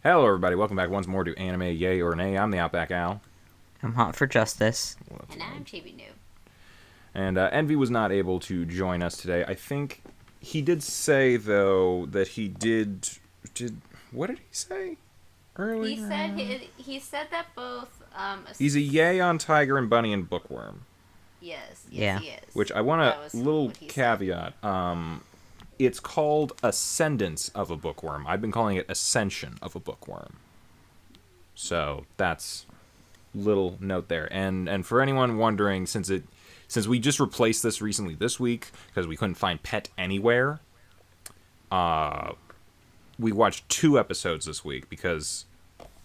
Hello, everybody. Welcome back once more to Anime Yay or Nay. I'm the Outback Al. I'm hot for justice. And I'm Chibi Noob. And Envy was not able to join us today. I think he did say, though, that he did... What did he say earlier? He said that both... He's a yay on Tiger and Bunny and Bookworm. Yes, Yeah. he is. Which I want a little caveat. It's called Ascendance of a Bookworm. I've been calling it Ascension of a Bookworm. So that's little note there. And for anyone wondering, since we just replaced this recently this week because we couldn't find Pet anywhere, we watched 2 episodes this week because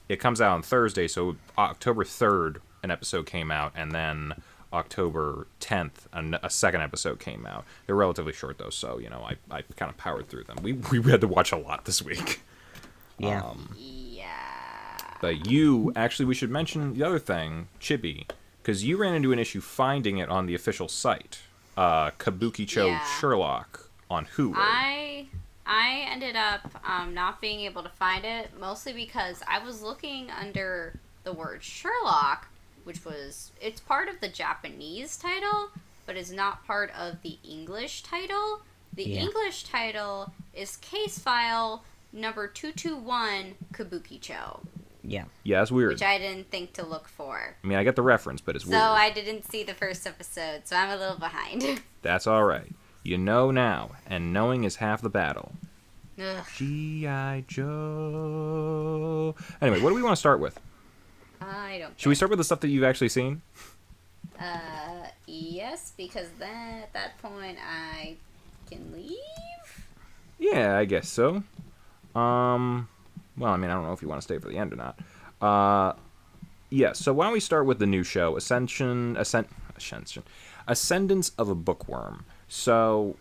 it comes out on Thursday. So October 3rd, an episode came out, and then October 10th, a second episode came out. They're relatively short, though, so, I kind of powered through them. We had to watch a lot this week. Yeah. But we should mention the other thing, Chibi, because you ran into an issue finding it on the official site, Kabukichou Sherlock on Hulu. I ended up not being able to find it, mostly because I was looking under the word Sherlock, it's part of the Japanese title, but is not part of the English title. The English title is Case File number 221 Kabukichou. Yeah, that's weird. Which I didn't think to look for. I mean, I get the reference, but it's weird. So I didn't see the first episode, so I'm a little behind. That's alright. You know now, and knowing is half the battle. Ugh. G.I. Joe. Anyway, what do we want to start with? I don't. Should we start with the stuff that you've actually seen? Yes, because then at that point I can leave. Yeah, I guess so. Well, I mean, I don't know if you want to stay for the end or not. Yeah, so why don't we start with the new show, Ascendance of a Bookworm. So,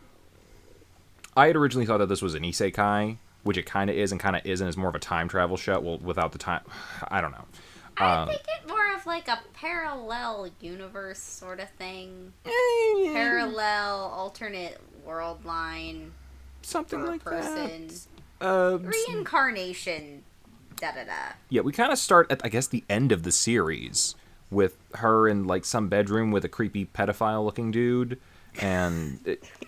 I had originally thought that this was an isekai, which it kind of is and kind of isn't. It's more of a time travel show. Well, without the time, I don't know. I think it more of like a parallel universe sort of thing. Parallel, alternate world line. Something like person. That. Reincarnation. Da-da-da. Yeah, we kind of start at, I guess, the end of the series with her in, like, some bedroom with a creepy pedophile-looking dude, and...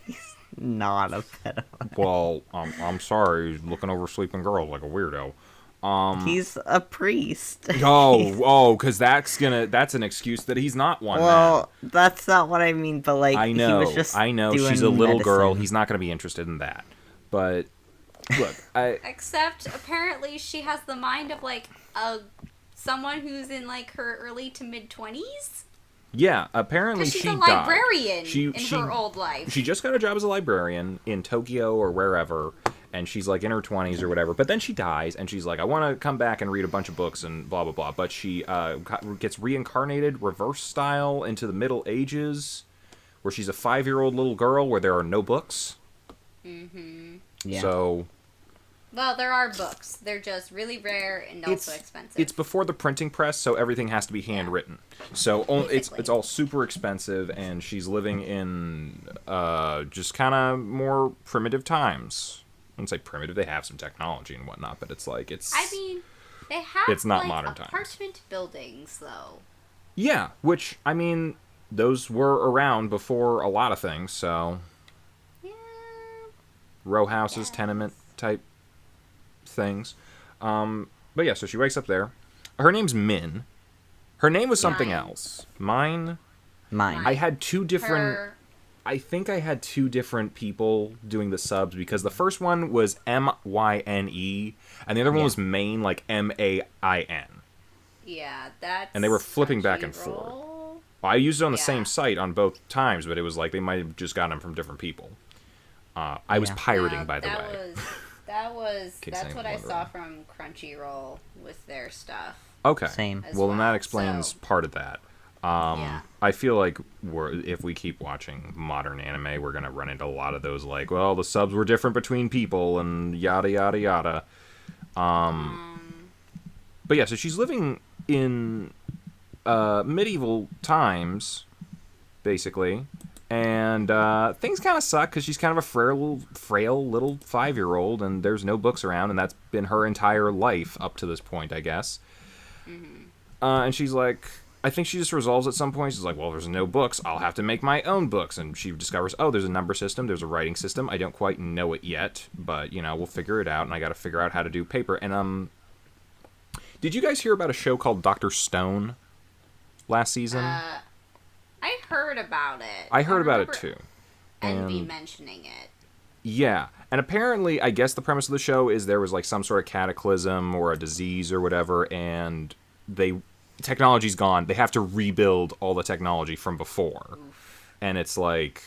He's not a pedophile. Well, I'm sorry, he's looking over sleeping girls like a weirdo. He's a priest. Because that's an excuse that he's not one. Well, that's not what I mean, but, like, I know, he was just she's a little medicine. girl, he's not going to be interested in that. But... Look, Except, apparently, she has the mind of, like, someone who's in, like, her early to mid-20s? Yeah, apparently she died. She's a librarian in her old life. She just got a job as a librarian in Tokyo or wherever, and she's, like, in her 20s or whatever. But then she dies, and she's like, I want to come back and read a bunch of books and blah, blah, blah. But she gets reincarnated, reverse style, into the Middle Ages, where she's a 5-year-old little girl where there are no books. Mm-hmm. Yeah. So... Well, there are books. They're just really rare and also expensive. It's before the printing press, so everything has to be handwritten. So it's all super expensive, and she's living in just kind of more primitive times. I wouldn't say primitive; they have some technology and whatnot, but it's like it's. I mean, they have it's not like modern times. apartment buildings, though. Yeah, which I mean, those were around before a lot of things. So. Yeah. Row houses, tenement type things. But yeah, so she wakes up there. Her name's Min. Her name was something else. Mine. I had 2 different... I think I had 2 different people doing the subs, because the first one was M-Y-N-E, and the other one was Main, like M-A-I-N. Yeah, that's... And they were flipping back and forth. Well, I used it on the same site on both times, but it was like they might have just gotten them from different people. I was pirating, by the way. That's what I saw from Crunchyroll with their stuff. Okay. Same. Well, then that explains part of that. I feel like if we keep watching modern anime, we're going to run into a lot of those, like, well, the subs were different between people and yada, yada, yada. But yeah, so she's living in medieval times, basically, And things kind of suck because she's kind of a frail little 5-year-old, and there's no books around, and that's been her entire life up to this point, I guess. Mm-hmm. And she's like, I think she just resolves at some point. She's like, well, there's no books. I'll have to make my own books. And she discovers, oh, there's a number system. There's a writing system. I don't quite know it yet, but, we'll figure it out, and I got to figure out how to do paper. And, did you guys hear about a show called Dr. Stone last season? I heard about it. I heard about it too. Envy mentioning it. Yeah. And apparently, I guess the premise of the show is there was like some sort of cataclysm or a disease or whatever, and technology's gone. They have to rebuild all the technology from before. Oof. And it's like,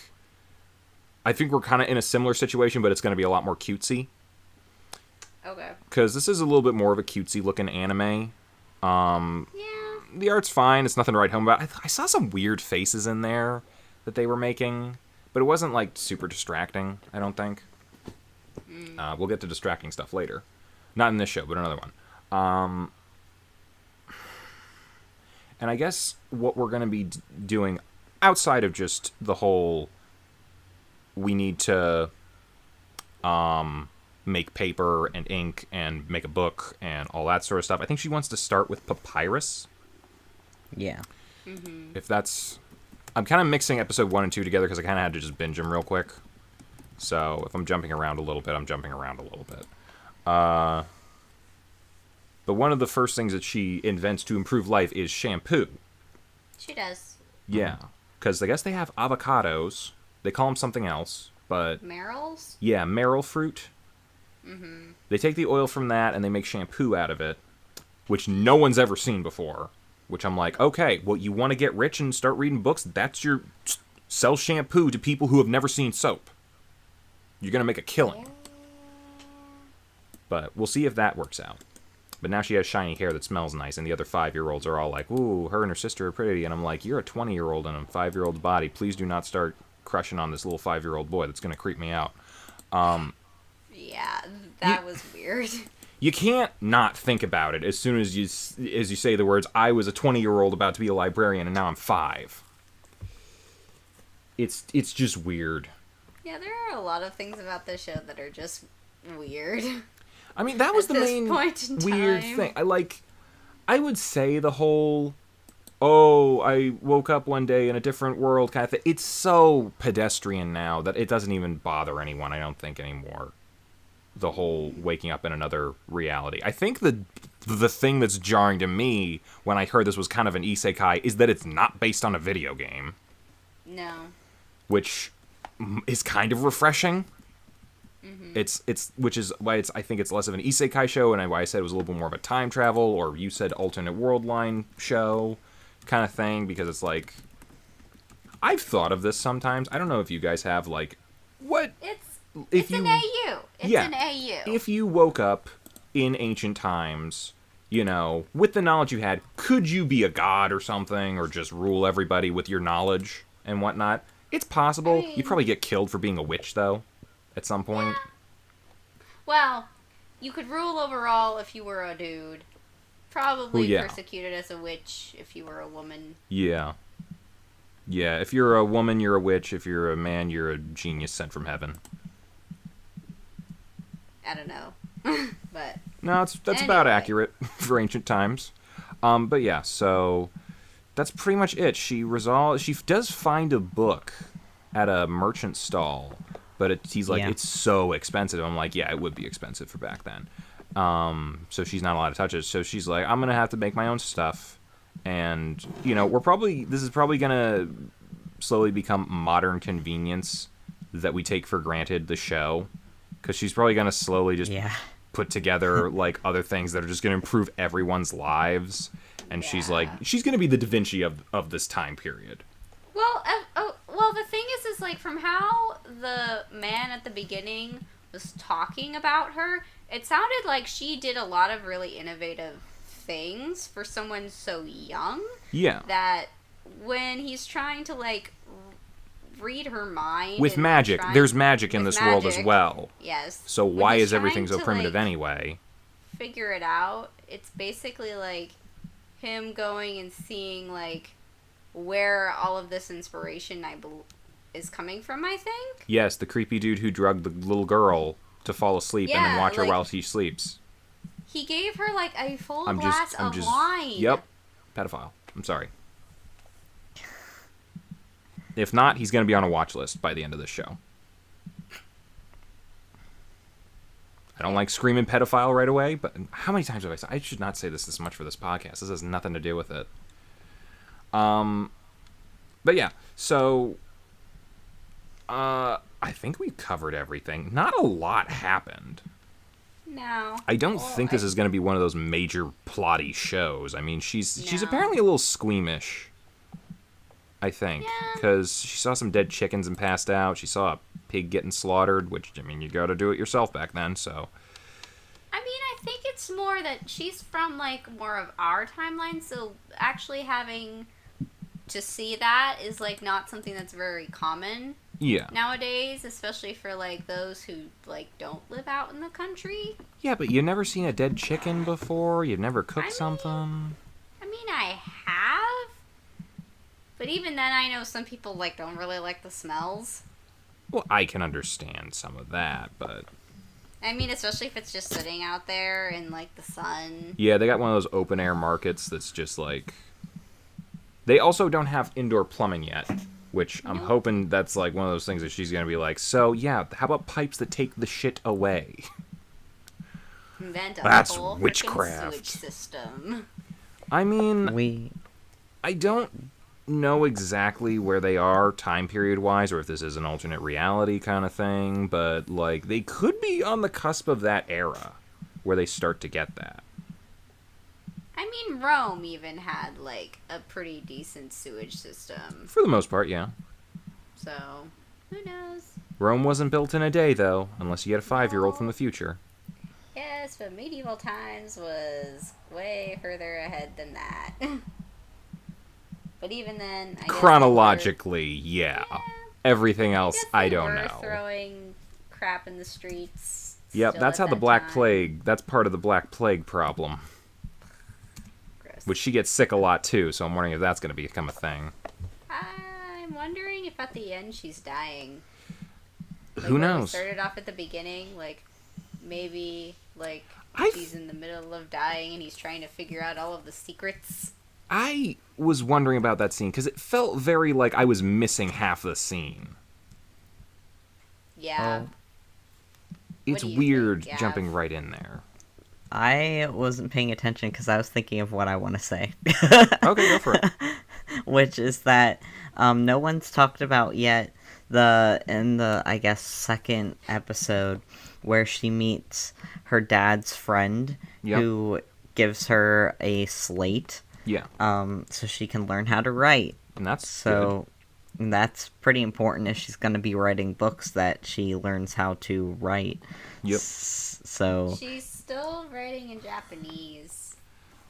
I think we're kind of in a similar situation, but it's going to be a lot more cutesy. Okay. Because this is a little bit more of a cutesy looking anime. Yeah. The art's fine. It's nothing to write home about. I saw some weird faces in there that they were making, but it wasn't like super distracting, I don't think. We'll get to distracting stuff later. Not in this show, but another one. And I guess what we're going to be doing outside of just the whole we need to make paper and ink and make a book and all that sort of stuff, I think she wants to start with papyrus. Yeah. Mm-hmm. If that's... I'm kind of mixing episode 1 and 2 together because I kind of had to just binge them real quick. So if I'm jumping around a little bit, I'm jumping around a little bit. But one of the first things that she invents to improve life is shampoo. She does. Yeah. Because I guess they have avocados. They call them something else, but... Marrows? Yeah, marrow fruit. Mm-hmm. They take the oil from that and they make shampoo out of it, which no one's ever seen before. Which I'm like, okay, well, you want to get rich and start reading books? That's your... Sell shampoo to people who have never seen soap. You're going to make a killing. But we'll see if that works out. But now she has shiny hair that smells nice, and the other 5-year-olds are all like, ooh, her and her sister are pretty. And I'm like, you're a 20-year-old in a 5-year-old's body. Please do not start crushing on this little 5-year-old boy. That's going to creep me out. Yeah, that was weird. You can't not think about it as soon as you say the words, I was a 20-year-old about to be a librarian, and now I'm 5. It's just weird. Yeah, there are a lot of things about this show that are just weird. I mean, that was the main weird thing. I would say the whole, oh, I woke up one day in a different world kind of thing. It's so pedestrian now that it doesn't even bother anyone, I don't think, anymore. The whole waking up in another reality. I think the thing that's jarring to me when I heard this was kind of an isekai is that it's not based on a video game. No. Which is kind of refreshing. Mm-hmm. It's which is why I think it's less of an isekai show, and why I said it was a little bit more of a time travel, or you said alternate world line show kind of thing, because it's like, I've thought of this sometimes. I don't know if you guys have, like, what... It's an AU. It's an AU. If you woke up in ancient times, with the knowledge you had, could you be a god or something, or just rule everybody with your knowledge and whatnot? It's possible. You'd probably get killed for being a witch, though, at some point. Yeah. Well, you could rule overall if you were a dude. Probably persecuted as a witch if you were a woman. Yeah. Yeah, if you're a woman, you're a witch. If you're a man, you're a genius sent from heaven. I don't know. But no, that's about accurate for ancient times. But yeah, so that's pretty much it. She does find a book at a merchant stall, but he's like, it's so expensive. I'm like, yeah, it would be expensive for back then. So she's not allowed to touch it. So she's like, I'm gonna have to make my own stuff, and this is probably gonna slowly become modern convenience that we take for granted. The show. Because she's probably going to slowly just put together, like, other things that are just going to improve everyone's lives. And she's going to be the Da Vinci of this time period. Well, the thing is, like, from how the man at the beginning was talking about her, it sounded like she did a lot of really innovative things for someone so young. Yeah. That when he's trying to, like, read her mind with magic. There's magic in this world as well. Yes. So why is everything so primitive anyway? Figure it out. It's basically like him going and seeing like where all of this inspiration is coming from, I think. Yes, the creepy dude who drugged the little girl to fall asleep and then watch her while she sleeps. He gave her, like, a full glass of wine. Yep. Pedophile. I'm sorry. If not, he's going to be on a watch list by the end of this show. I don't like screaming pedophile right away, but how many times have I said... I should not say this much for this podcast. This has nothing to do with it. But yeah, so... I think we covered everything. Not a lot happened. No. I don't think this is going to be one of those major plotty shows. I mean, she's apparently a little squeamish, I think, because she saw some dead chickens and passed out. She saw a pig getting slaughtered, which, I mean, you got to do it yourself back then, so... I mean, I think it's more that she's from, like, more of our timeline, so actually having to see that is, like, not something that's very common nowadays, especially for, like, those who, like, don't live out in the country. Yeah, but you've never seen a dead chicken before? You've never cooked something? I mean, I have, but even then I know some people, like, don't really like the smells. Well, I can understand some of that, but... I mean, especially if it's just sitting out there in, like, the sun. Yeah, they got one of those open-air markets that's just, like... They also don't have indoor plumbing yet, which I'm hoping that's, like, one of those things that she's going to be like, so, yeah, how about pipes that take the shit away? That's witchcraft. Sewage system. I mean... I don't know exactly where they are time period wise, or if this is an alternate reality kind of thing, but like they could be on the cusp of that era where they start to get that. I mean, Rome even had like a pretty decent sewage system for the most part. Yeah, so who knows. Rome wasn't built in a day though, unless you get a 5-year-old from the future. Yes, but medieval times was way further ahead than that. But even then, I chronologically, yeah. Everything else, I don't know. Throwing crap in the streets. Yep, that's how the Black Plague. That's part of the Black Plague problem. Gross. Which she gets sick a lot too. So I'm wondering if that's going to become a thing. I'm wondering if at the end she's dying. Like, who knows? Started off at the beginning, like maybe like she's in the middle of dying and he's trying to figure out all of the secrets. I was wondering about that scene, because it felt very like I was missing half the scene. Yeah. It's weird jumping right in there. I wasn't paying attention because I was thinking of what I want to say. Okay, go for it. Which is that no one's talked about yet in the, I guess, second episode where she meets her dad's friend who gives her a slate. Yeah. So she can learn how to write. And that's that's pretty important if she's going to be writing books, that she learns how to write. Yep. So she's still writing in Japanese.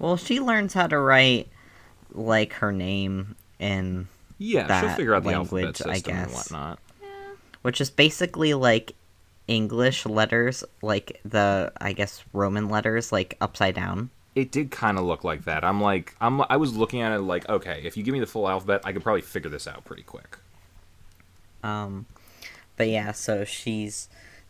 Well, she learns how to write like her name in that she'll figure out the language, alphabet system I guess. And whatnot. Yeah. Which is basically like English letters, like the, I guess, Roman letters, like upside down. It did kind of look like that. I was looking at it like, okay, if you give me the full alphabet, I could probably figure this out pretty quick. But yeah, so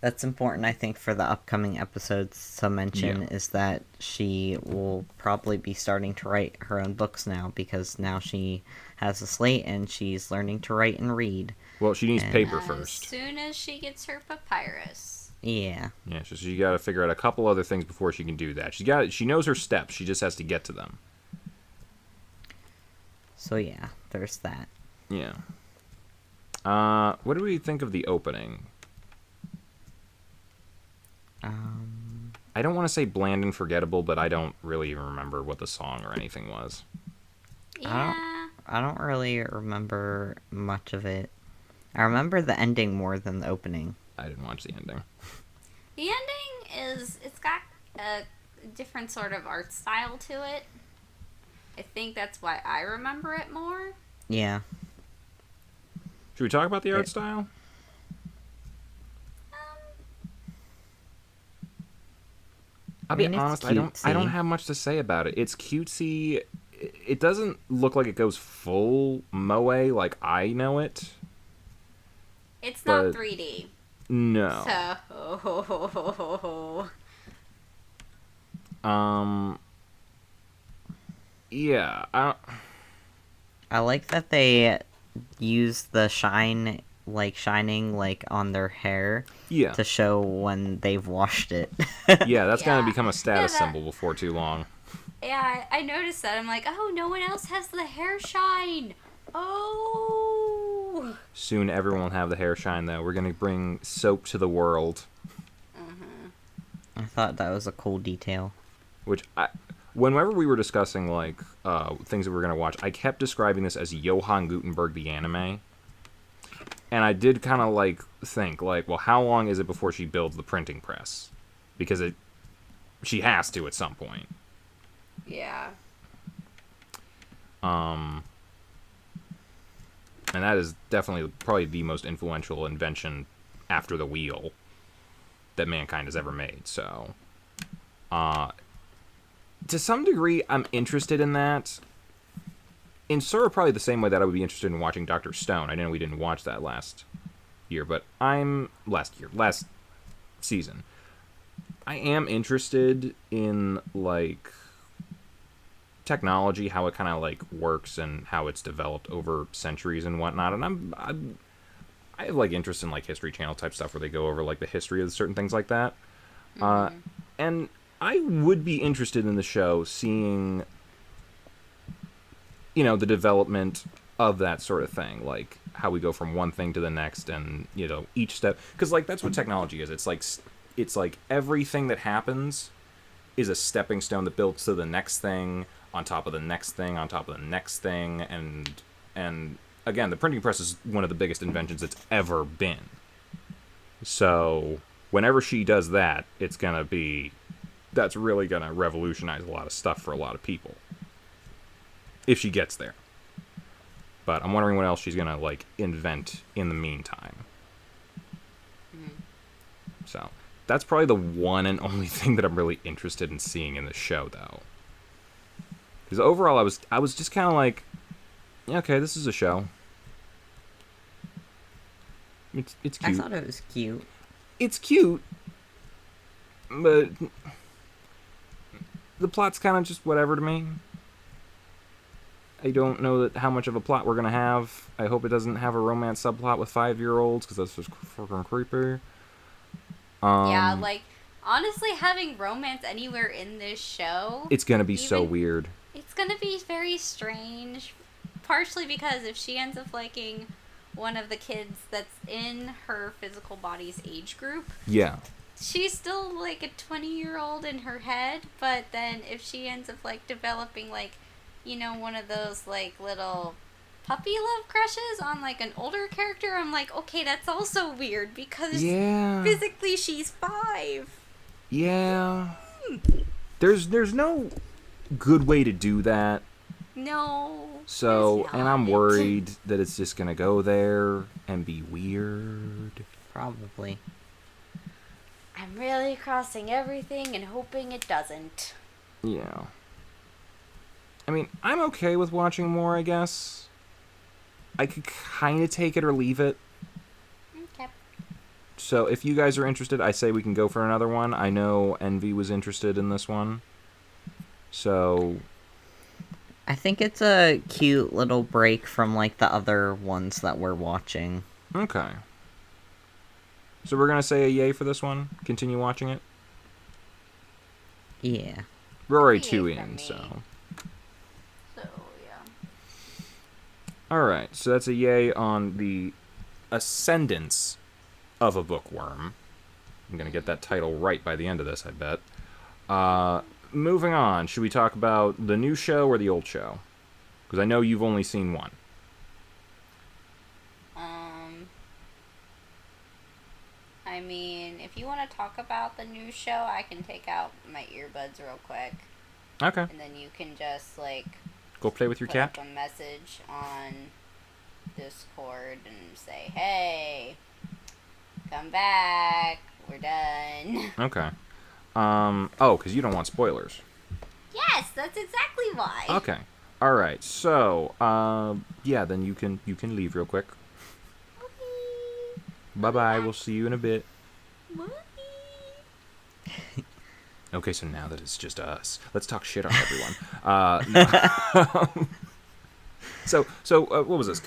that's important, I think, for the upcoming episodes to mention, is that she will probably be starting to write her own books now, because now she has a slate and she's learning to write and read. Well, she needs paper first. As soon as she gets her papyrus. Yeah. Yeah, so she got to figure out a couple other things before she can do that. She knows her steps. She just has to get to them. So yeah, there's that. Yeah. What do we think of the opening? I don't want to say bland and forgettable, but I don't really even remember what the song or anything was. Yeah. I don't really remember much of it. I remember the ending more than the opening. I didn't watch the ending. The ending it's got a different sort of art style to it. I think that's why I remember it more. Yeah. Should we talk about the art style? I'll be honest, I don't have much to say about it. It's cutesy. It doesn't look like it goes full moe like I know it. It's but not 3D. no. So. Yeah. I like that they use the shining like on their hair Yeah. to show when they've washed it. Yeah, that's gonna become a status that- symbol before too long. Yeah, I noticed that. I'm like, oh, no one else has the hair shine. Oh. Soon everyone will have the hair shine, though. We're gonna bring soap to the world. I thought that was a cool detail. Whenever we were discussing like things that we were gonna watch, I kept describing this as Johann Gutenberg the anime, and I did kind of like think like, well, how long is it before she builds the printing press? Because she has to at some point. Yeah. And that is definitely probably the most influential invention after the wheel that mankind has ever made. So, to some degree, I'm interested in that. In sort of probably the same way that I would be interested in watching Dr. Stone. I know we didn't watch that last year, but last season. I am interested in, like, technology, how it kind of, like, works and how it's developed over centuries and whatnot. And I have, like, interest in, like, History Channel type stuff where they go over, like, the history of certain things like that. And I would be interested in the show seeing, you know, the development of that sort of thing. Like, how we go from one thing to the next and, you know, each step. Because, like, that's what technology is. It's like everything that happens is a stepping stone that builds to the next thing, on top of the next thing, on top of the next thing. And again, the printing press is one of the biggest inventions it's ever been. So whenever she does that, that's really going to revolutionize a lot of stuff for a lot of people. If she gets there. But I'm wondering what else she's going to, like, invent in the meantime. So that's probably the one and only thing that I'm really interested in seeing in the show, though. Because overall, I was just kind of like, yeah, okay, this is a show. It's cute. I thought it was cute. It's cute, but the plot's kind of just whatever to me. I don't know how much of a plot we're gonna have. I hope it doesn't have a romance subplot with 5-year-olds, because that's just freaking creepy. Yeah, like, honestly, having romance anywhere in this show... It's gonna be so weird. It's gonna be very strange. Partially because if she ends up liking one of the kids that's in her physical body's age group... Yeah. She's still, like, a 20-year-old in her head, but then if she ends up, like, developing, like, you know, one of those, like, little puppy love crushes on, like, an older character, I'm like, okay, that's also weird, because physically she's 5. Yeah. There's no good way to do that. No. So, and I'm worried that it's just gonna go there and be weird. Probably. I'm really crossing everything and hoping it doesn't. Yeah. I mean, I'm okay with watching more, I guess. I could kind of take it or leave it. Okay. So if you guys are interested, I say we can go for another one. I know Envy was interested in this one. So... I think it's a cute little break from, like, the other ones that we're watching. Okay. So we're going to say a yay for this one? Continue watching it? Yeah. We're already Yay 2 for in, me. so... So, yeah. Alright, so that's a yay on the Ascendance of a Bookworm. I'm going to get that title right by the end of this, I bet. Moving on, should we talk about the new show or the old show? Because I know you've only seen one. I mean, if you want to talk about the new show, I can take out my earbuds real quick. Okay. And then you can just, like... Go play with your put cat. up a message on Discord and say, hey, come back, we're done. Okay. Oh, because you don't want spoilers. Yes, that's exactly why. Okay. Alright, so, yeah, then you can leave real quick. Bye-bye. We'll see you in a bit. Bye. Okay, so now that it's just us, let's talk shit on everyone. No. So what was this?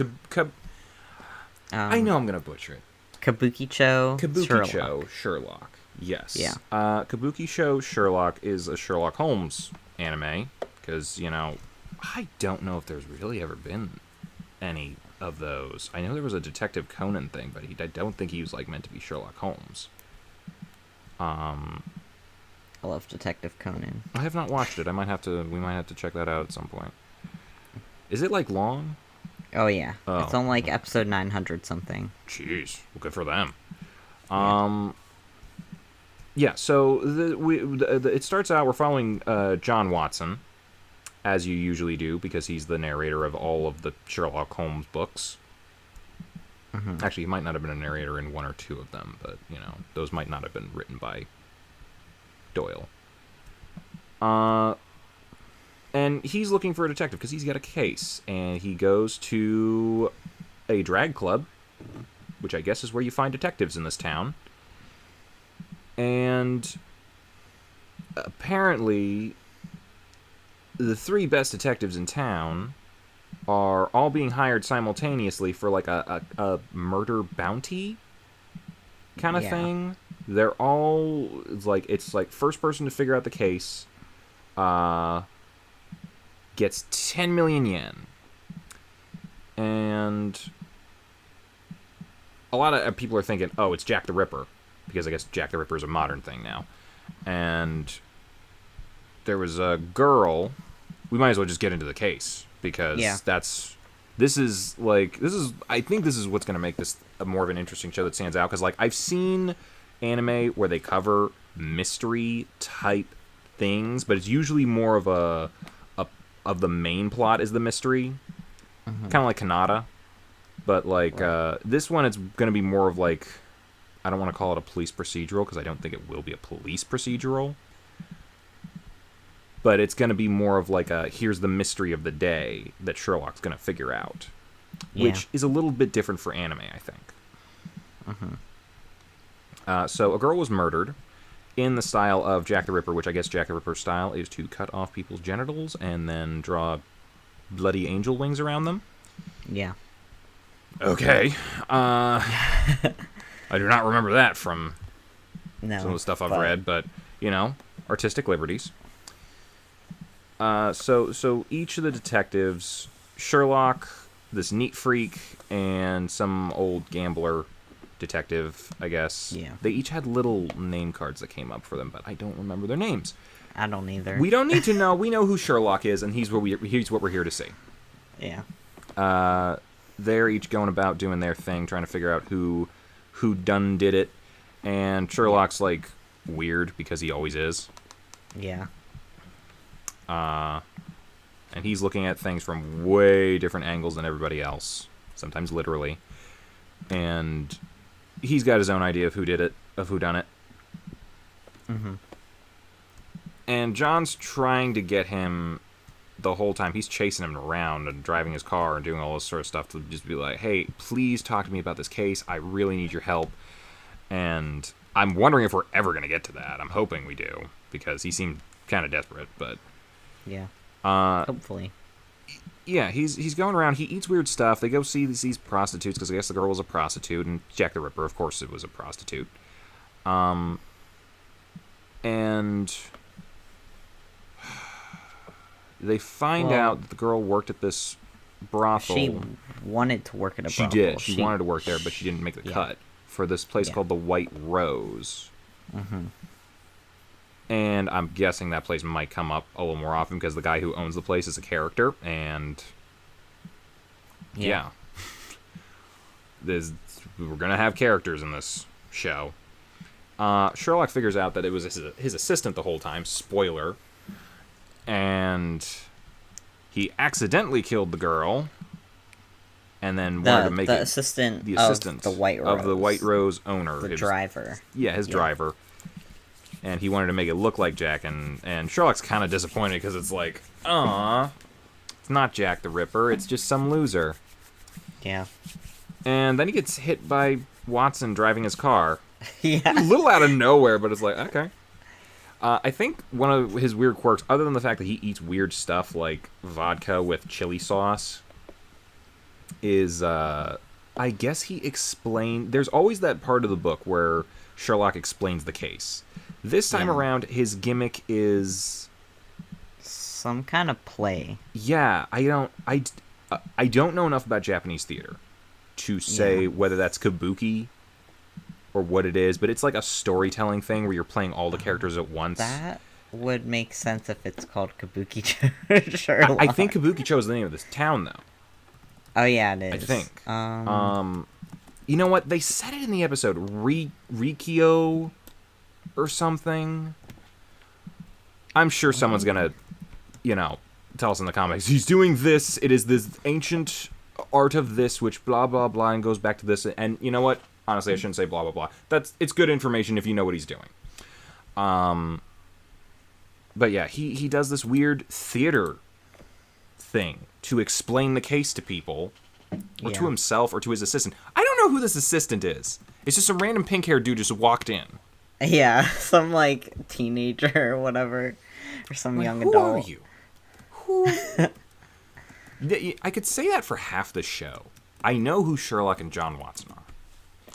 I know I'm gonna butcher it. Kabukichou Sherlock. Yes. Yeah. Kabukichou Sherlock is a Sherlock Holmes anime because I don't know if there's really ever been any of those. I know there was a Detective Conan thing, but I don't think he was meant to be Sherlock Holmes. I love Detective Conan. I have not watched it. We might have to check that out at some point. Is it long? Oh yeah, Oh. it's on episode 900 something. Jeez, well, good for them. Yeah. So it starts out. We're following John Watson, as you usually do, because he's the narrator of all of the Sherlock Holmes books. Mm-hmm. Actually, he might not have been a narrator in one or two of them, but those might not have been written by Doyle. And he's looking for a detective because he's got a case, and he goes to a drag club, which I guess is where you find detectives in this town. And apparently, the three best detectives in town are all being hired simultaneously for a murder bounty kind of thing. They're all it's first person to figure out the case gets 10 million yen. And a lot of people are thinking, oh, it's Jack the Ripper, because I guess Jack the Ripper is a modern thing now. And there was a girl. We might as well just get into the case, because this is I think this is what's going to make this a more of an interesting show that stands out, because I've seen anime where they cover mystery type things, but it's usually more of of the main plot is the mystery, kind of like Kanata, but this one, it's going to be more of I don't want to call it a police procedural, because I don't think it will be a police procedural, but it's going to be more of here's the mystery of the day that Sherlock's going to figure out, which is a little bit different for anime, I think. So a girl was murdered in the style of Jack the Ripper, which I guess Jack the Ripper's style is to cut off people's genitals and then draw bloody angel wings around them. Yeah. Okay. I do not remember that from some of the stuff I've read, but, artistic liberties. So each of the detectives, Sherlock, this neat freak, and some old gambler detective, I guess. Yeah. They each had little name cards that came up for them, but I don't remember their names. I don't either. We don't need to know. We know who Sherlock is, and he's what we're here to see. Yeah. They're each going about doing their thing, trying to figure out who done did it, and Sherlock's weird because he always is. Yeah. And he's looking at things from way different angles than everybody else, sometimes literally. And he's got his own idea of who did it, of who done it. Mm-hmm. And John's trying to get him the whole time. He's chasing him around and driving his car and doing all this sort of stuff to just be like, hey, please talk to me about this case. I really need your help. And I'm wondering if we're ever going to get to that. I'm hoping we do, because he seemed kind of desperate, but... Yeah. Hopefully. Yeah, he's going around. He eats weird stuff. They go see these prostitutes, because I guess the girl was a prostitute, and Jack the Ripper, of course, it was a prostitute. And they find out that the girl worked at this brothel. She wanted to work at a brothel. She did. She wanted to work there, but she didn't make the cut for this place called the White Rose. Mm-hmm. And I'm guessing that place might come up a little more often, because the guy who owns the place is a character, and we're going to have characters in this show. Sherlock figures out that it was his assistant the whole time, spoiler, and he accidentally killed the girl, and then wanted to make the assistant of the White Rose owner. The driver. His driver. And he wanted to make it look like Jack, and Sherlock's kind of disappointed, because it's aw, it's not Jack the Ripper, it's just some loser. Yeah. And then he gets hit by Watson driving his car. A Yeah. little out of nowhere, but it's like, okay. I think one of his weird quirks, other than the fact that he eats weird stuff like vodka with chili sauce, is, I guess he explained... There's always that part of the book where Sherlock explains the case. This time around, his gimmick is... Some kind of play. Yeah, I don't know enough about Japanese theater to say whether that's kabuki or what it is, but it's like a storytelling thing where you're playing all the characters at once. That would make sense if it's called Kabukichou Sherlock. I think Kabukichou is the name of this town, though. Oh yeah, it is. I think. You know what? They said it in the episode. Rikyo or something. I'm sure someone's gonna, tell us in the comics. He's doing this. It is this ancient art of this, which blah blah blah, and goes back to this. And you know what? Honestly, I shouldn't say blah blah blah. It's good information if you know what he's doing. But yeah, he does this weird theater thing to explain the case to people, or to himself, or to his assistant. I don't know who this assistant is. It's just a random pink-haired dude just walked in. Yeah, some teenager or whatever, or some young who adult. Are you? Who? I could say that for half the show. I know who Sherlock and John Watson are.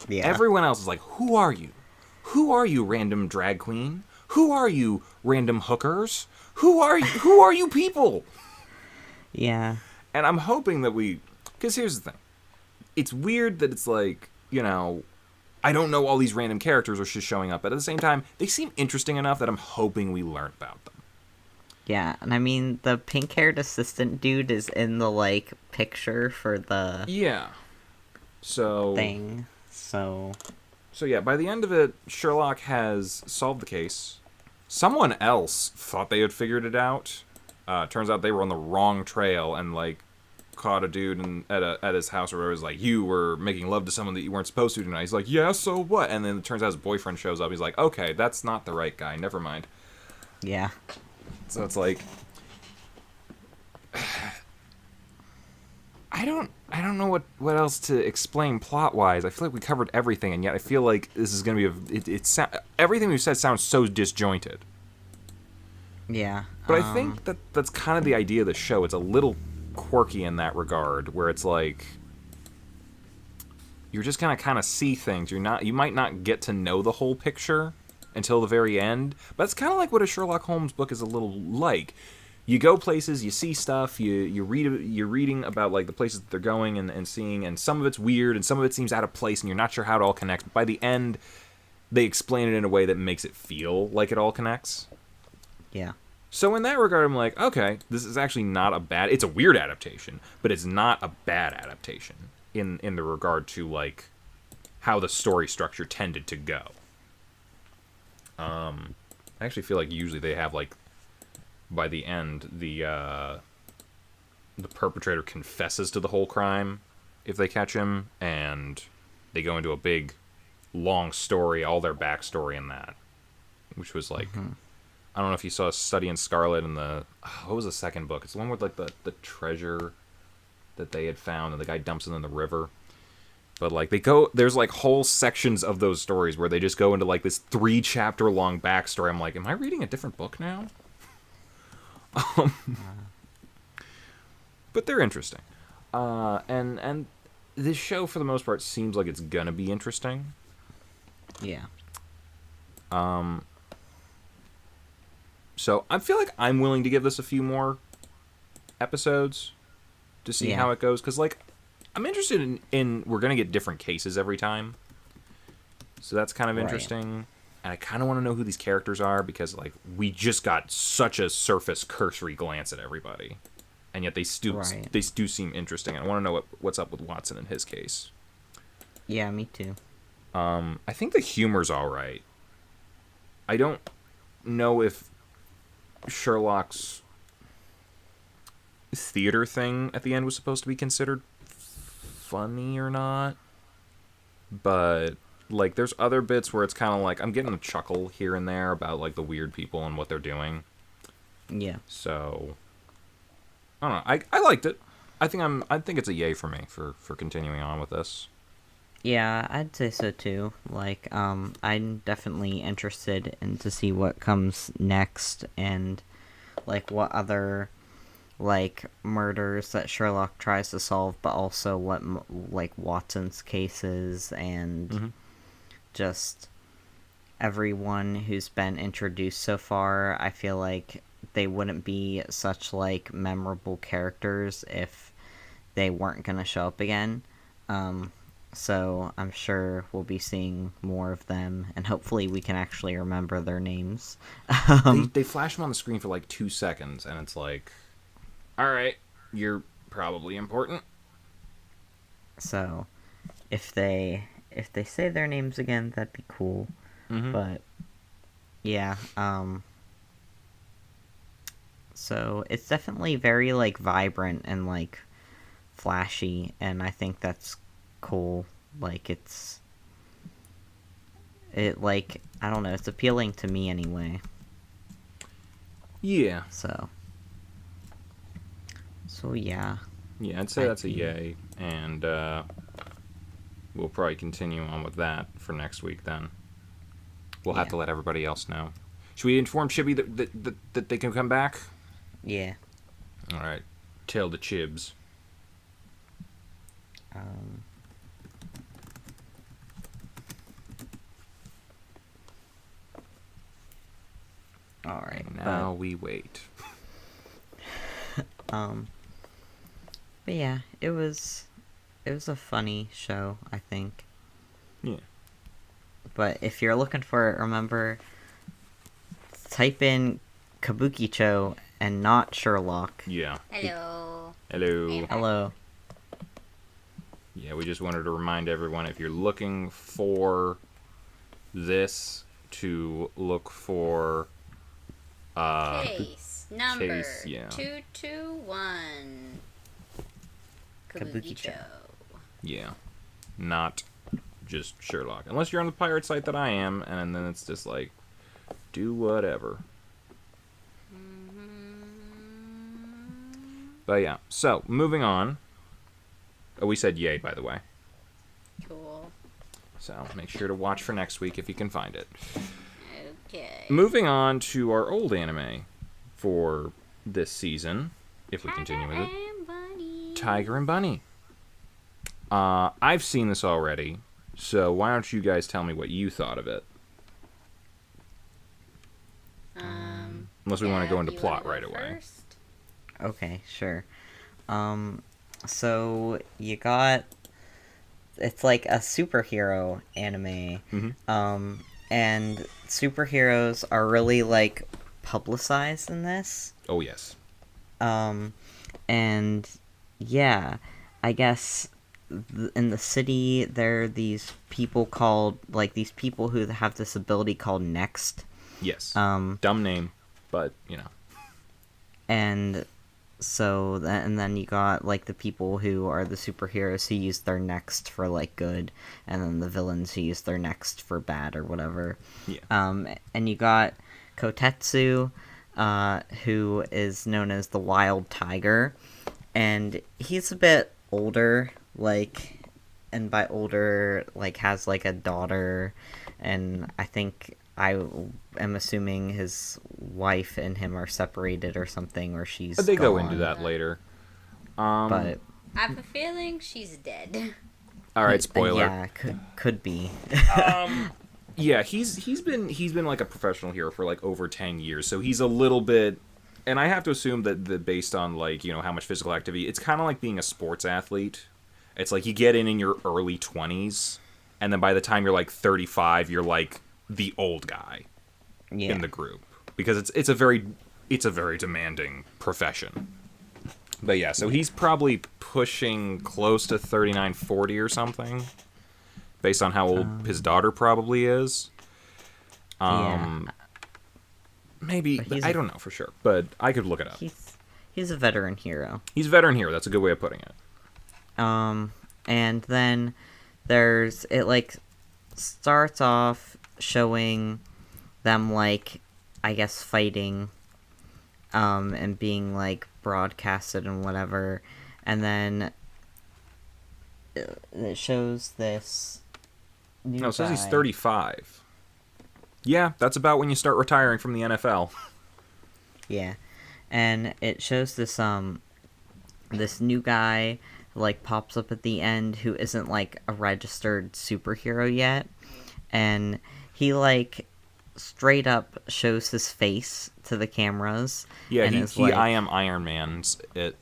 Yeah. Everyone else is like, who are you? Who are you, random drag queen? Who are you, random hookers? Who are you? Who are you people? Yeah. And I'm hoping that because here's the thing. It's weird that it's like, I don't know all these random characters are just showing up, but at the same time, they seem interesting enough that I'm hoping we learn about them. Yeah, and I mean, the pink-haired assistant dude is in the, picture for the thing, so yeah, by the end of it, Sherlock has solved the case. Someone else thought they had figured it out. Turns out they were on the wrong trail and, caught a dude at his house where it was like, you were making love to someone that you weren't supposed to tonight. He's like, yeah, so what? And then it turns out his boyfriend shows up. He's like, okay, that's not the right guy. Never mind. yeah. So it's like, I don't know what else to explain plot-wise. I feel like we covered everything, and yet I feel like this is going to be everything we've said sounds so disjointed. Yeah. But I think that's kind of the idea of the show. It's a little quirky in that regard, where it's like you're just gonna kind of see things. You might not get to know the whole picture until the very end. But it's kind of like what a Sherlock Holmes book is a little like. You go places, you see stuff, you're reading about the places that they're going and seeing, and some of it's weird and some of it seems out of place and you're not sure how it all connects. But by the end, they explain it in a way that makes it feel like it all connects. Yeah. So in that regard, I'm like, okay, this is actually not a bad... It's a weird adaptation, but it's not a bad adaptation in the regard to, how the story structure tended to go. I actually feel like usually they have, by the end, the perpetrator confesses to the whole crime if they catch him, and they go into a big, long story, all their backstory in that, which was, I don't know if you saw Study in Scarlet in what was the second book? It's the one with the treasure that they had found and the guy dumps it in the river. But there's whole sections of those stories where they just go into this 3-chapter long backstory. I'm like, am I reading a different book now? But they're interesting. And this show for the most part seems like it's gonna be interesting. Yeah. So I feel like I'm willing to give this a few more episodes to see how it goes. Because, I'm interested in we're going to get different cases every time. So that's kind of interesting. And I kind of want to know who these characters are because, we just got such a surface cursory glance at everybody. And yet they do seem interesting. I want to know what's up with Watson in his case. Yeah, me too. I think the humor's all right. I don't know if Sherlock's theater thing at the end was supposed to be considered funny or not, but there's other bits where it's kind of I'm getting a chuckle here and there about the weird people and what they're doing. Yeah. So I don't know. I liked it. I think it's a yay for me for continuing on with this. Yeah, I'd say so too. Like, I'm definitely interested in to see what comes next and like what other like murders that Sherlock tries to solve, but also what like Watson's cases and Mm-hmm. just everyone who's been introduced so far. I feel like they wouldn't be such like memorable characters if they weren't gonna show up again. Um, so I'm sure we'll be seeing more of them, and hopefully we can actually remember their names. They flash them on the screen for like 2 seconds, and it's like, all right, you're probably important. So if they say their names again, that'd be cool. Mm-hmm. But yeah, so it's definitely very like vibrant and like flashy, and I think that's cool. Like it like I don't know, it's appealing to me anyway. Yeah. So yeah. Yeah, I'd say I that's a think- yay, and we'll probably continue on with that for next week. Then we'll have Yeah. to let everybody else know. Should we inform Chibi that they can come back? Yeah. All right, tell the Chibs. Um All right. And now we wait. But yeah, it was a funny show, I think. Yeah. But if you're looking for it, remember, type in Kabukichou and not Sherlock. Yeah. Hello. Hello. Hello. Yeah, we just wanted to remind everyone, if you're looking for this, to look for Case number case, yeah. 221. Kabukichou. yeah, not just Sherlock. Unless you're on the pirate site that I am, and then it's just like, do whatever. But yeah, so moving on. Oh, we said yay, by the way. Cool. So make sure to watch for next week if you can find it. Okay. Moving on to our old anime for this season, if we continue with it. And Bunny. Tiger and Bunny. I've seen this already, so why don't you guys tell me what you thought of it? Unless we want to go into you plot wanna right go away. first? Okay, sure. So you got it's like a superhero anime. Mhm. And superheroes are really like publicized in this. Oh, yes. And yeah, I guess in the city there are these people called like these people who have this ability called Next. Yes. Um, Dumb name, but, you know. and so and then you got like the people who are the superheroes who use their Next for like good, and then the villains who use their Next for bad or whatever. Yeah. And you got Kotetsu, who is known as the Wild Tiger, and he's a bit older, like, and by older, like, has like a daughter, and I think I am assuming his wife and him are separated or something, or she's But they go gone. into that later. But I have a feeling she's dead. All right, spoiler. yeah, could be. Yeah, he's been like a professional hero for like over 10 years, so he's a little bit, and I have to assume that based on like, you know, how much physical activity, it's kind of like being a sports athlete. It's like you get in your early 20s, and then by the time you're like 35, you're like the old guy Yeah. in the group, because it's a very demanding profession. But yeah, so he's probably pushing close to 39, 40 or something, based on how old his daughter probably is. Yeah. Maybe, But he's I a- don't know for sure, but I could look it up. He's a veteran hero. He's a veteran hero. That's a good way of putting it. And then there's it like starts off showing them like I guess fighting and being like broadcasted and whatever, and then it shows this new No, it says he's guy. 35. Yeah, that's about when you start retiring from the NFL. Yeah, and it shows this new guy like pops up at the end who isn't like a registered superhero yet, and he like straight up shows his face to the cameras. Yeah, and he is like, I am Iron Man's it.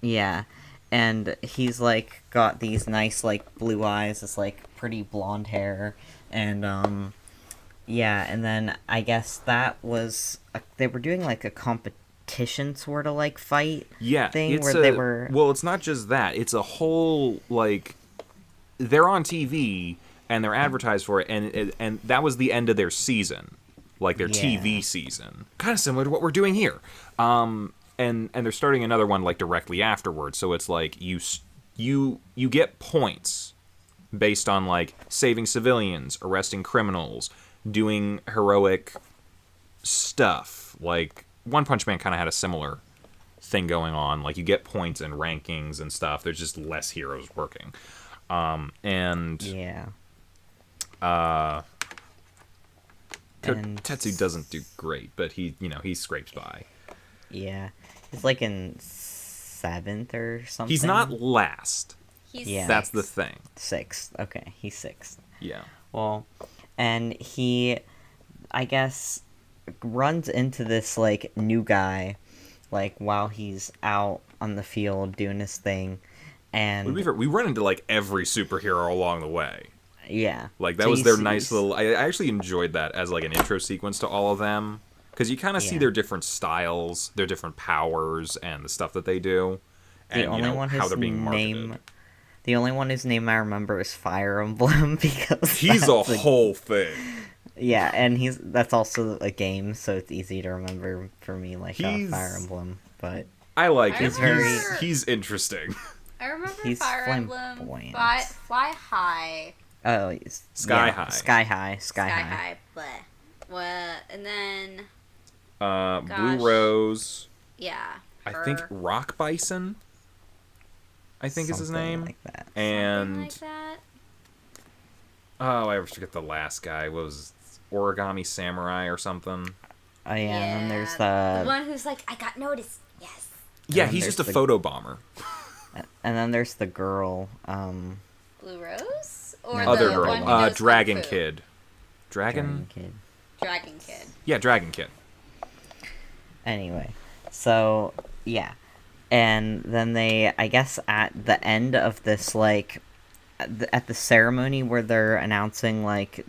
yeah, and he's like got these nice like blue eyes, this like pretty blonde hair, and yeah, and then I guess that was they were doing like a competition sort of like fight Yeah, thing it's where they were. Well, it's not just that. It's a whole like they're on TV and they're advertised for it, and that was the end of their season, like their Yeah. TV season, kind of similar to what we're doing here. And they're starting another one like directly afterwards. So it's like you get points based on like saving civilians, arresting criminals, doing heroic stuff. Like One Punch Man kind of had a similar thing going on. Like you get points and rankings and stuff. There's just less heroes working. And Yeah. Tetsu doesn't do great, but he scrapes by. Yeah. He's like in 7th or something. He's not last. He's Yeah. That's the thing. 6th. Okay, he's 6th. Yeah. Well, and he, I guess, runs into this like new guy, like while he's out on the field doing his thing, and We run into like every superhero along the way. yeah, Like that So was you their see- nice little. I actually enjoyed that as like an intro sequence to all of them because you kind of see Yeah. their different styles, their different powers, and the stuff that they do, The and only one how whose they're being marketed. name, the only one whose name I remember is Fire Emblem because He's a that's whole thing. yeah, and that's also a game, so it's easy to remember for me, like He's- Fire Emblem. But I like I him. remember- He's interesting. I remember He's Fire Emblem flamboyant. Fly High. oh, it's, Sky yeah, High. Sky High. Bleh. Well, and then Blue Gosh. Rose. yeah, I think her, Rock Bison. I think is his Something name. like that. something And like that. oh, I always forget the last guy. What was Origami Samurai or something? Oh yeah, and then there's the the one who's like, I got noticed. Yes. Yeah, And he's there's just a the- photo bomber. and then there's the girl. Blue Rose or No, Other the girl, one who knows Dragon Kung Fu? Kid. Dragon? Kid. Dragon Kid. Yeah, Dragon Kid. Anyway, so yeah, and then they, I guess, at the end of this, like, at the ceremony where they're announcing like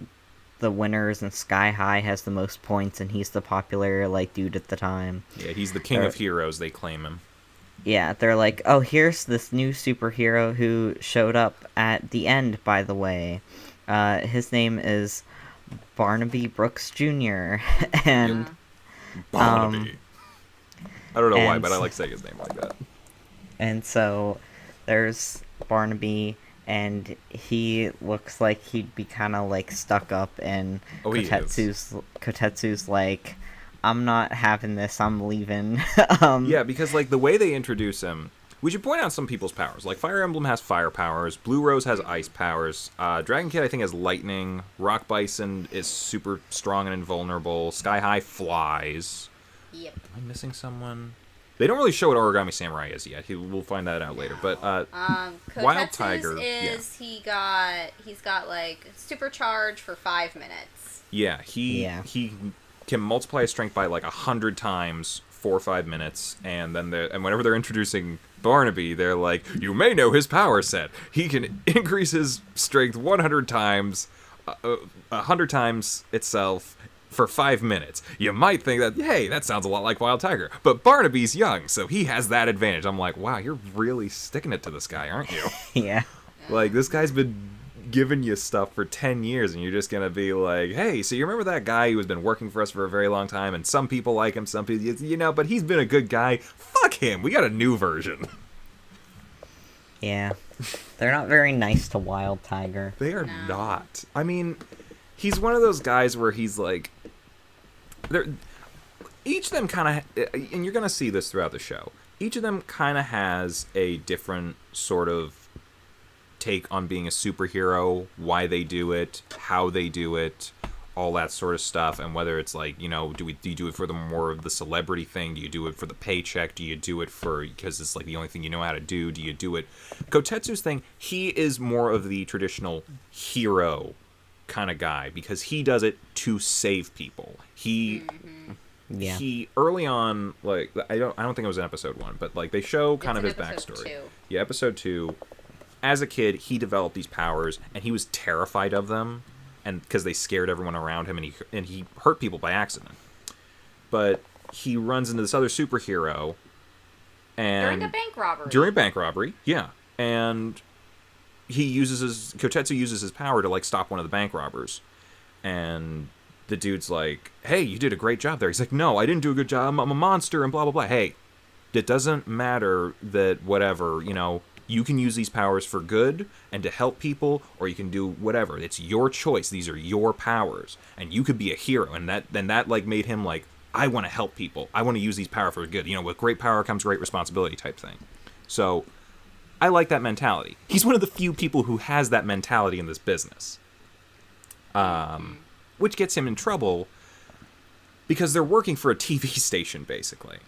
the winners and Sky High has the most points and he's the popular like dude at the time. Yeah, he's the king of heroes. They claim him. Yeah, they're like, oh, here's this new superhero who showed up at the end, by the way. His name is Barnaby Brooks Jr. and Barnaby. I don't know why, and but I so- like saying his name like that. And so there's Barnaby, and he looks like he'd be kind of like stuck up, and Oh, he is. Kotetsu's like, I'm not having this, I'm leaving. Yeah, because like the way they introduce him, we should point out some people's powers. Like Fire Emblem has fire powers, Blue Rose has ice powers, Dragon Kid I think has lightning, Rock Bison is super strong and invulnerable, Sky High flies. Yep. Am I missing someone? They don't really show what Origami Samurai is yet. We'll find that out later. But Wild Kotetsu's Tiger, is he's got like supercharge for 5 minutes. yeah, he can multiply his strength by like 100 times 4 or 5 minutes, and whenever they're introducing Barnaby, they're like, you may know his power set. He can increase his strength 100 times, 100 times itself for 5 minutes. You might think that, hey, that sounds a lot like Wild Tiger, but Barnaby's young, so he has that advantage. I'm like, wow, you're really sticking it to this guy, aren't you? yeah. Like, this guy's been giving you stuff for 10 years, and you're just gonna be like, hey, so you remember that guy who has been working for us for a very long time, and some people like him, some people, but he's been a good guy. Fuck him. We got a new version. Yeah. They're not very nice to Wild Tiger. They are No. not. I mean, he's one of those guys where he's like, each of them kind of, and you're gonna see this throughout the show, each of them kind of has a different sort of take on being a superhero, why they do it, how they do it, all that sort of stuff, and whether it's like, you know, do you do it for the more of the celebrity thing? Do you do it for the paycheck? Do you do it for because it's like the only thing you know how to do? Do you do it? Kotetsu's thing, he is more of the traditional hero kind of guy because he does it to save people. He early on, like I don't think it was in episode 1, but like they show kind of his backstory. 2. Yeah, episode 2. As a kid, he developed these powers, and he was terrified of them. And because they scared everyone around him, and he hurt people by accident. But he runs into this other superhero, and during a bank robbery, yeah, and Kotetsu uses his power to like stop one of the bank robbers, and the dude's like, "Hey, you did a great job there." He's like, "No, I didn't do a good job. I'm a monster," and blah blah blah. Hey, it doesn't matter that whatever, you know. You can use these powers for good and to help people, or you can do whatever. It's your choice. These are your powers, and you could be a hero. And that like made him like, I want to help people. I want to use these powers for good. You know, with great power comes great responsibility type thing. So, I like that mentality. He's one of the few people who has that mentality in this business, which gets him in trouble because they're working for a TV station basically,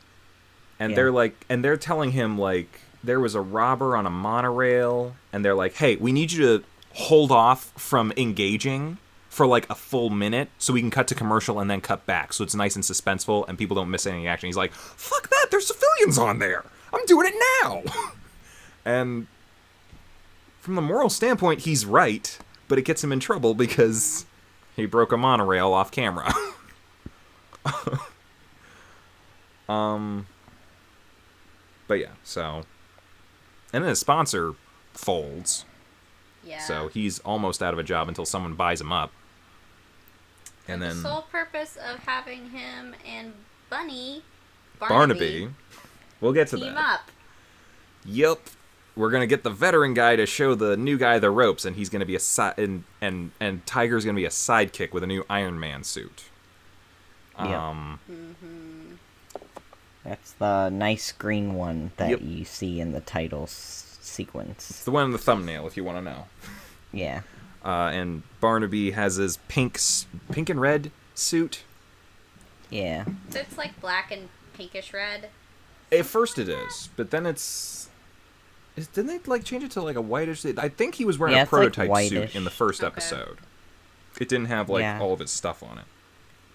and they're telling him like. There was a robber on a monorail, and they're like, hey, we need you to hold off from engaging for like a full minute so we can cut to commercial and then cut back so it's nice and suspenseful and people don't miss any action. He's like, fuck that, there's civilians on there. I'm doing it now. And from the moral standpoint, he's right, but it gets him in trouble because he broke a monorail off camera. But yeah, so... And then his sponsor folds. Yeah. So he's almost out of a job until someone buys him up. And then... The sole purpose of having him and Barnaby. We'll get to that. Team up. Yep. We're going to get the veteran guy to show the new guy the ropes, and he's going to be and Tiger's going to be a sidekick with a new Iron Man suit. That's the nice green one that you see in the title sequence. It's the one in the thumbnail, if you want to know. Yeah. And Barnaby has his pink and red suit. Yeah. So it's like black and pinkish red? At first it is, but then didn't they like change it to like a whitish... I think he was wearing a prototype suit in the first episode. It didn't have like all of his stuff on it.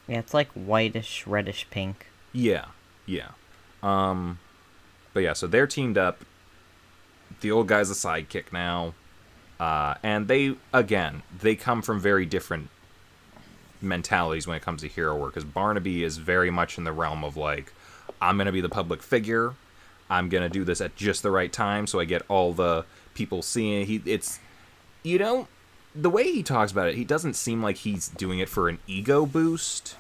Yeah, it's like whitish, reddish pink. Yeah. But yeah, so they're teamed up. The old guy's a sidekick now. And they come from very different mentalities when it comes to hero work. Because Barnaby is very much in the realm of like, I'm going to be the public figure. I'm going to do this at just the right time so I get all the people seeing it. The way he talks about it, he doesn't seem like he's doing it for an ego boost.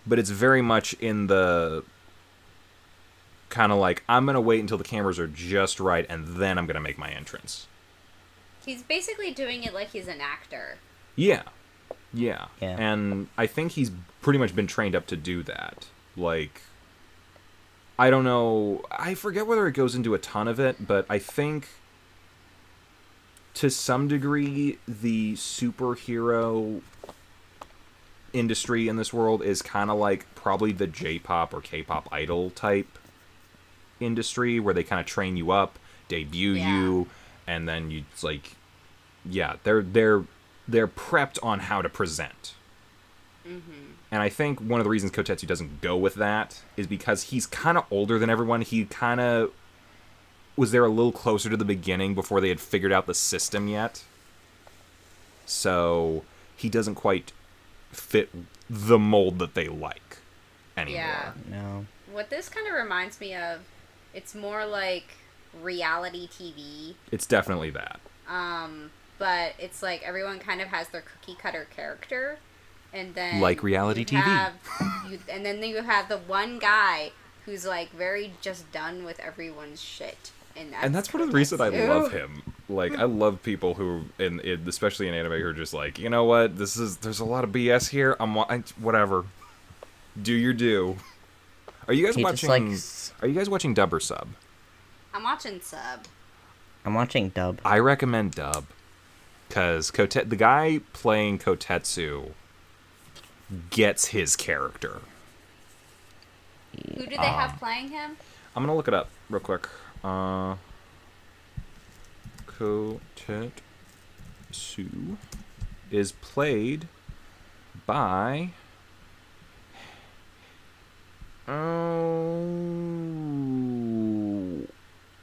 But it's very much in the... kind of like, I'm going to wait until the cameras are just right, and then I'm going to make my entrance. He's basically doing it like he's an actor. Yeah. And I think he's pretty much been trained up to do that. Like, I don't know, I forget whether it goes into a ton of it, but I think, to some degree, the superhero industry in this world is kind of like probably the J-pop or K-pop idol type industry where they kind of train you up, debut you, and then you like, they're prepped on how to present. And I think one of the reasons Kotetsu doesn't go with that is because he's kind of older than everyone. He kind of was there a little closer to the beginning before they had figured out the system yet. So he doesn't quite fit the mold that they like anymore. Yeah. No. What this kind of reminds me of, it's more like reality TV. It's definitely that. But it's like everyone kind of has their cookie cutter character, and then like reality TV. And then you have the one guy who's like very just done with everyone's shit. And that's part of the reason I love him. Like, I love people who, especially in anime, who are just like, you know what, there's a lot of BS here. Whatever. Do your do. Are you guys watching dub or sub? I'm watching sub. I'm watching dub. I recommend dub. Because the guy playing Kotetsu gets his character. Who do they have playing him? I'm gonna look it up real quick. Kotetsu is played by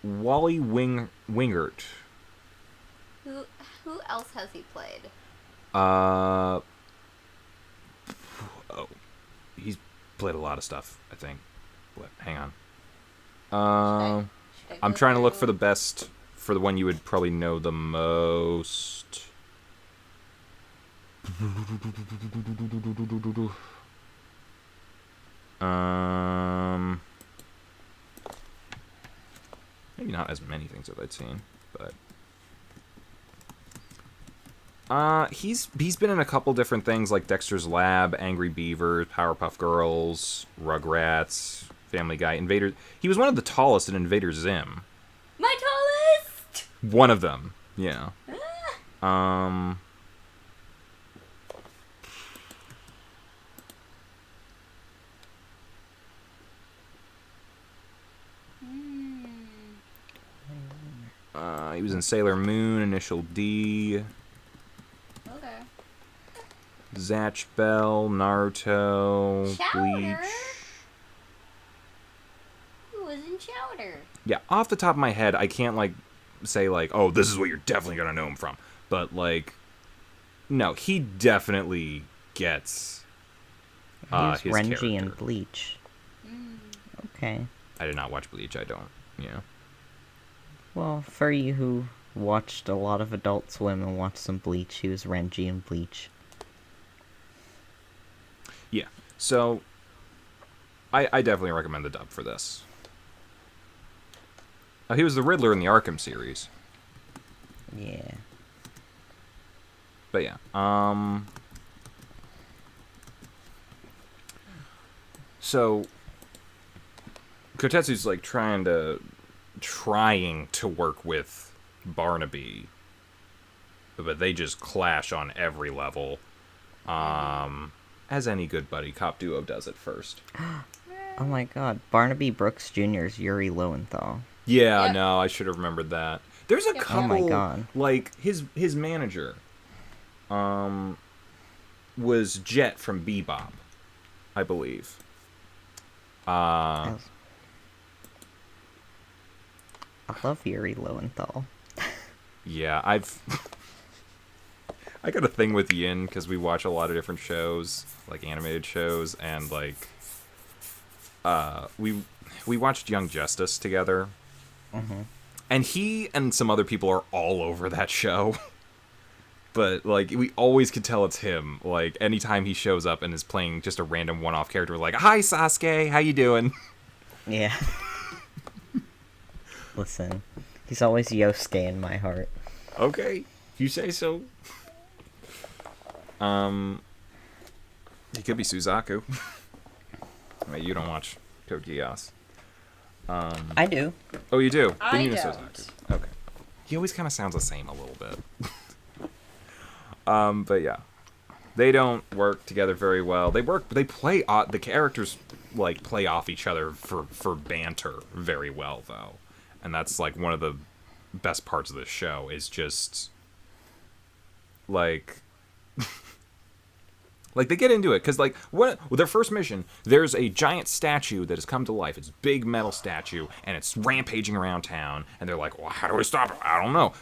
Wally Wingert. Who else has he played? Oh, he's played a lot of stuff, I think. What? Hang on. Should I I'm go trying to look through- for the best, for the one you would probably know the most. Maybe not as many things as I'd seen, but he's been in a couple different things like Dexter's Lab, Angry Beavers, Powerpuff Girls, Rugrats, Family Guy, Invaders. He was one of the tallest in Invader Zim. My tallest. One of them, yeah. He was in Sailor Moon, Initial D, Okay. Zatch Bell, Naruto, Chowder. Bleach. Who was in Chowder? Yeah, off the top of my head, I can't say oh, this is what you're definitely gonna know him from. But no, he definitely gets He's his Renji character. in Bleach. Okay. I did not watch Bleach. I don't. Yeah. Well, for you who watched a lot of Adult Swim and watched some Bleach, he was Renji in Bleach. Yeah. So, I definitely recommend the dub for this. He was the Riddler in the Arkham series. Yeah. But yeah. So, Kotetsu's trying to work with Barnaby, but they just clash on every level. As any good buddy cop duo does at first. Oh my god, Barnaby Brooks Jr. is Yuri Lowenthal. Yeah, Yep. no, I should have remembered that. There's a Yep. couple, Oh my God. his manager, was Jet from Bebop, I believe. I love Yuri Lowenthal. Yeah, I got a thing with Yin because we watch a lot of different shows, like animated shows, and we watched Young Justice together, and he and some other people are all over that show. But we always could tell it's him. Anytime he shows up and is playing just a random one-off character, we're like, "Hi, Sasuke, how you doing?" Yeah. Listen, he's always Yosuke in my heart. Okay, you say so. He could be Suzaku. Wait, you don't watch Code Geass. I do. Oh, you do? I Then you know don't. Suzaku. Okay. He always kind of sounds the same a little bit. But yeah. They don't work together very well. They play, the characters, play off each other for banter very well, though. And that's, one of the best parts of this show, is just, they get into it, because, their first mission, there's a giant statue that has come to life. It's a big metal statue, and it's rampaging around town, and they're like, well, how do we stop it? I don't know.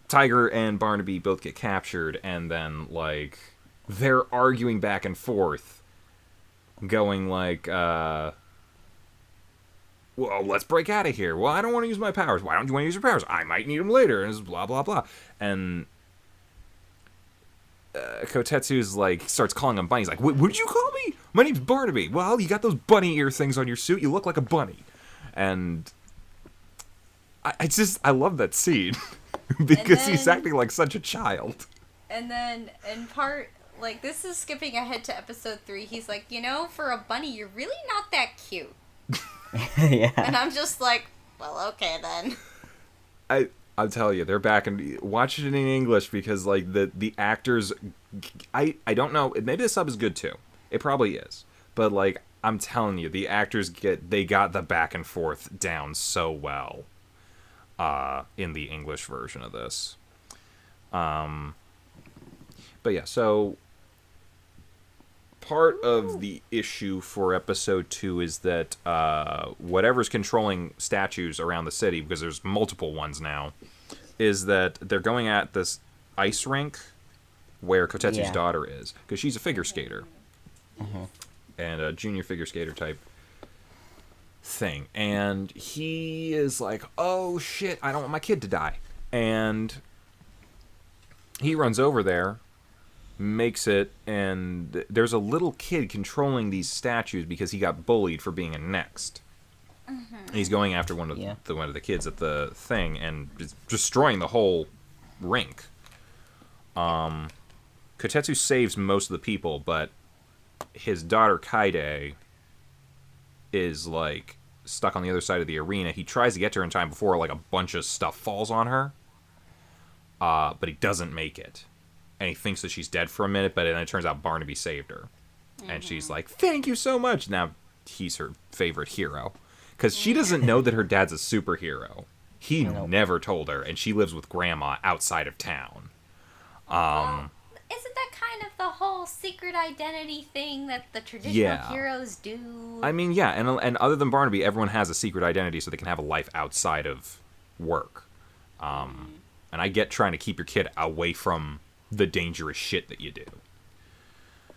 Tiger and Barnaby both get captured, and then, they're arguing back and forth, going, well, let's break out of here. Well, I don't want to use my powers. Why don't you want to use your powers? I might need them later, and it's blah, blah, blah. And Kotetsu's starts calling him Bunny. He's like, what did you call me? My name's Barnaby. Well, you got those bunny ear things on your suit. You look like a bunny. And I love that scene because he's then- acting like such a child. And then in part, this is skipping ahead to episode 3. He's like, for a bunny, you're really not that cute. Yeah. And I'm just like, well, okay then. I I'll tell you, they're back and watch it in English because like the actors, I don't know, maybe the sub is good too. It probably is, but like I'm telling you, the actors they got the back and forth down so well, in the English version of this. But yeah, so part of the issue for episode 2 is that whatever's controlling statues around the city, because there's multiple ones now, is that they're going at this ice rink where Kotetsu's daughter is, because she's a figure skater. And a junior figure skater type thing. And he is like, oh shit, I don't want my kid to die. And he runs over there, makes it, and there's a little kid controlling these statues because he got bullied for being a next. He's going after one of the kids at the thing and just destroying the whole rink. Kotetsu saves most of the people, but his daughter Kaide is like stuck on the other side of the arena. He tries to get to her in time before like a bunch of stuff falls on her, but he doesn't make it. And he thinks that she's dead for a minute, but then it turns out Barnaby saved her. And she's like, thank you so much. Now he's her favorite hero. Because she doesn't know that her dad's a superhero. He never told her, and she lives with Grandma outside of town. Isn't that kind of the whole secret identity thing that the traditional heroes do? I mean, yeah, and other than Barnaby, everyone has a secret identity so they can have a life outside of work. And I get trying to keep your kid away from the dangerous shit that you do.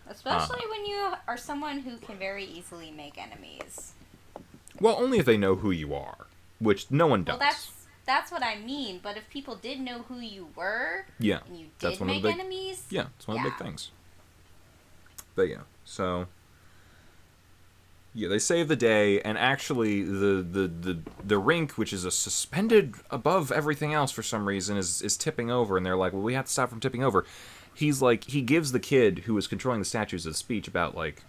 Especially when you are someone who can very easily make enemies. Well, only if they know who you are, which no one does. Well, that's what I mean, but if people did know who you were, and you did make enemies... Yeah, it's one of the big things. But yeah, so... Yeah, they save the day, and actually the rink, which is suspended above everything else for some reason, is tipping over, and they're like, well, we have to stop from tipping over. He's like, he gives the kid who is controlling the statues a speech about, like,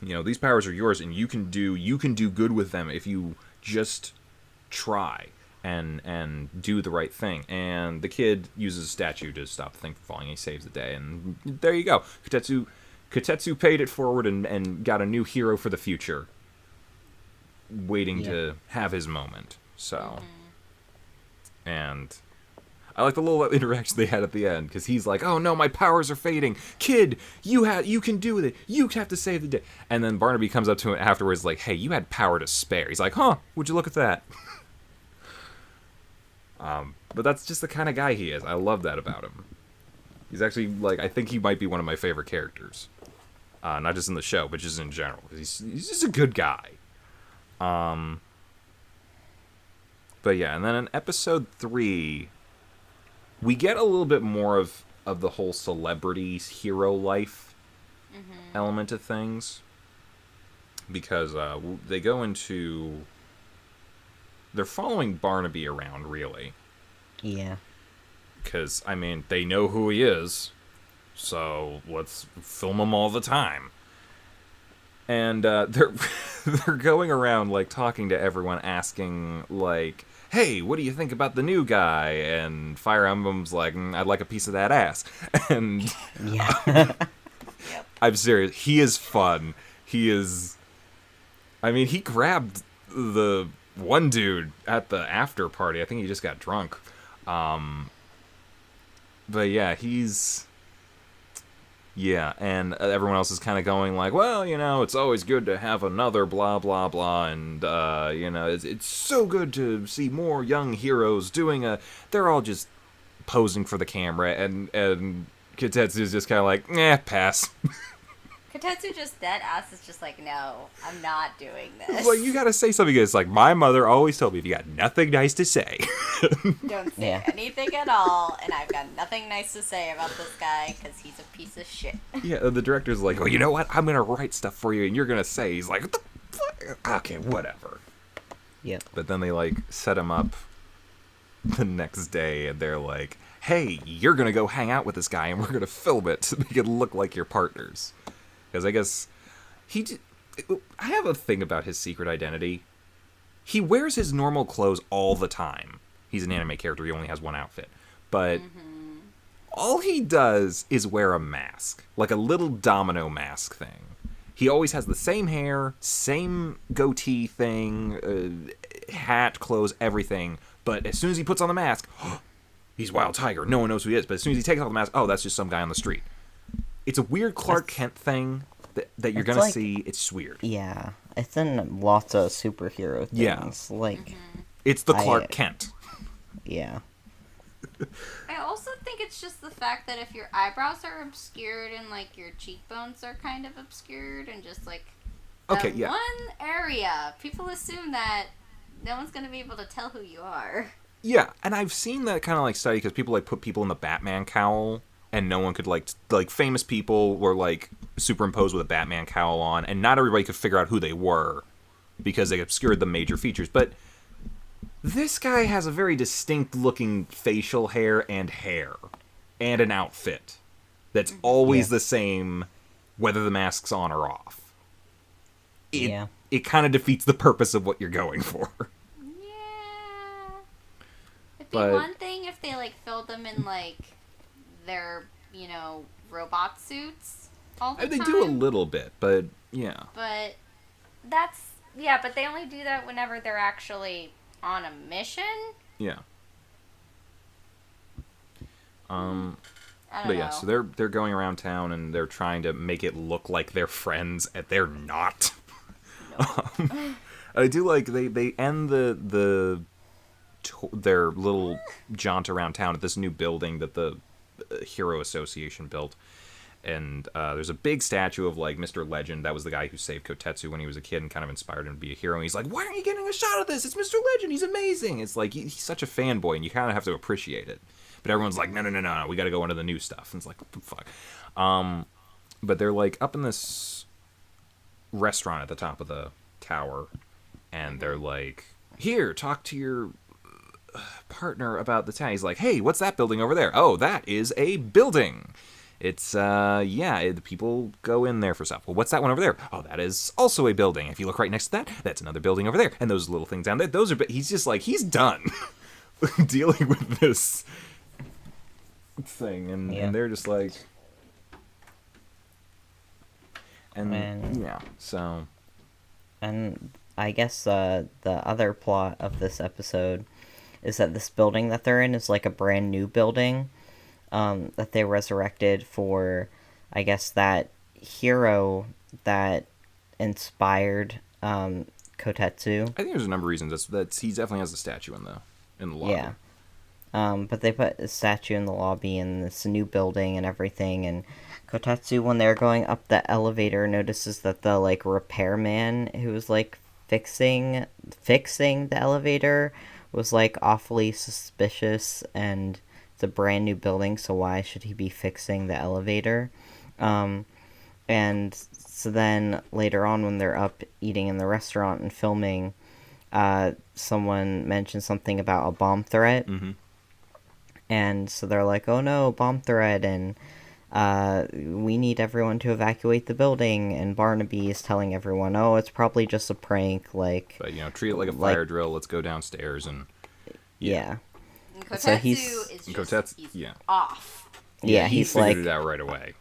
you know, these powers are yours, and you can do good with them if you just try and do the right thing. And the kid uses a statue to stop the thing from falling, and he saves the day, and there you go. Kotetsu paid it forward and got a new hero for the future, waiting to have his moment. So, and I like the little interaction they had at the end, because he's like, oh no, my powers are fading. Kid, you can do it. You have to save the day. And then Barnaby comes up to him afterwards like, hey, you had power to spare. He's like, huh, would you look at that? But that's just the kind of guy he is. I love that about him. He's actually, like, I think he might be one of my favorite characters. Not just in the show, but just in general. He's just a good guy. But yeah, and then in episode 3... we get a little bit more of the whole celebrity hero life element of things. Because they go into... they're following Barnaby around, really. Yeah. Because, I mean, they know who he is, so let's film him all the time. And they're going around, like, talking to everyone, asking, like, hey, what do you think about the new guy? And Fire Emblem's like, I'd like a piece of that ass. And I'm serious, he is fun. He is... I mean, he grabbed the one dude at the after party. I think he just got drunk. But yeah, he's... yeah, and everyone else is kind of going like, well, you know, it's always good to have another blah, blah, blah, and, you know, it's so good to see more young heroes doing they're all just posing for the camera, and Kotetsu's just kind of like, pass. Kotetsu just dead ass is just like, no, I'm not doing this. Well, you gotta say something. It's like, my mother always told me, if you got nothing nice to say, don't say anything at all, and I've got nothing nice to say about this guy, because he's a piece of shit. Yeah, the director's like, oh, you know what? I'm gonna write stuff for you, and you're gonna say. He's like, what the fuck? Okay, whatever. Yep. But then they, like, set him up the next day, and they're like, hey, you're gonna go hang out with this guy, and we're gonna film it to make it look like you're partners. Because I guess I have a thing about his secret identity. He wears his normal clothes all the time. He's an anime character. He only has one outfit. But all he does is wear a mask. Like a little domino mask thing. He always has the same hair, same goatee thing, hat, clothes, everything. But as soon as he puts on the mask, he's Wild Tiger. No one knows who he is. But as soon as he takes off the mask, oh, that's just some guy on the street. It's a weird Clark Kent thing that you're going to see. It's weird. Yeah. It's in lots of superhero things. Yeah. Like, it's the Clark Kent. Yeah. I also think it's just the fact that if your eyebrows are obscured and, like, your cheekbones are kind of obscured and just, like, that one area, people assume that no one's going to be able to tell who you are. Yeah, and I've seen that kind of, like, study because people, like, put people in the Batman cowl and no one could, like, famous people were, like, superimposed with a Batman cowl on, and not everybody could figure out who they were because they obscured the major features. But this guy has a very distinct-looking facial hair and an outfit that's always the same, whether the mask's on or off. It kind of defeats the purpose of what you're going for. Yeah. It'd be one thing if they, like, filled them in, like, their, you know, robot suits all the time. They do a little bit, but yeah. But but they only do that whenever they're actually on a mission. Yeah. I don't But yeah, know. so they're going around town and they're trying to make it look like they're friends, and they're not. I do like they end their little jaunt around town at this new building that the Hero Association built, and there's a big statue of like Mr. Legend. That was the guy who saved Kotetsu when he was a kid and kind of inspired him to be a hero. And he's like, "Why aren't you getting a shot of this? It's Mr. Legend. He's amazing." It's like he's such a fanboy, and you kind of have to appreciate it. But everyone's like, no, we got to go into the new stuff. And it's like, what the fuck? But they're like up in this restaurant at the top of the tower, and they're like, here, talk to your partner about the town. He's like, hey, what's that building over there? Oh, that is a building. It's, people go in there for stuff. Well, what's that one over there? Oh, that is also a building. If you look right next to that, that's another building over there. And those little things down there, those are, he's just like, he's done dealing with this thing. And they're just like, so. And I guess the other plot of this episode is that this building that they're in is like a brand new building that they resurrected for, I guess, that hero that inspired Kotetsu. I think there's a number of reasons. That's he definitely has a statue in the lobby. Yeah. But they put a statue in the lobby in this new building and everything, and Kotetsu, when they're going up the elevator, notices that the, like, repairman who was, like, fixing the elevator was, like, awfully suspicious, and it's a brand new building, so why should he be fixing the elevator? And so then, later on, when they're up eating in the restaurant and filming, someone mentioned something about a bomb threat. Mm-hmm. And so they're like, oh no, bomb threat, and we need everyone to evacuate the building, and Barnaby is telling everyone, oh, it's probably just a prank, like... But, treat it like a fire drill, let's go downstairs, and... Yeah. And Kotetsu So he's off. Yeah, he he's figured like... it out right away.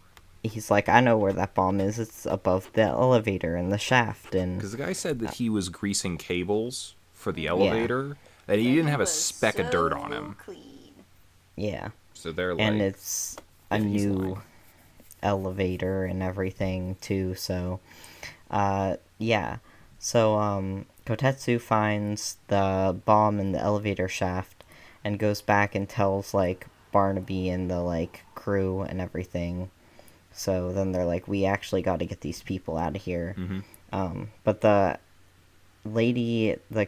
He's like, I know where that bomb is, it's above the elevator and the shaft, and... Because the guy said that he was greasing cables for the elevator, that he didn't have a speck of dirt on him. Clean. Yeah. So they're like... And it's a new elevator and everything, too, so... yeah. So, Kotetsu finds the bomb in the elevator shaft and goes back and tells, like, Barnaby and the, like, crew and everything. So then they're like, we actually got to get these people out of here. Mm-hmm. But the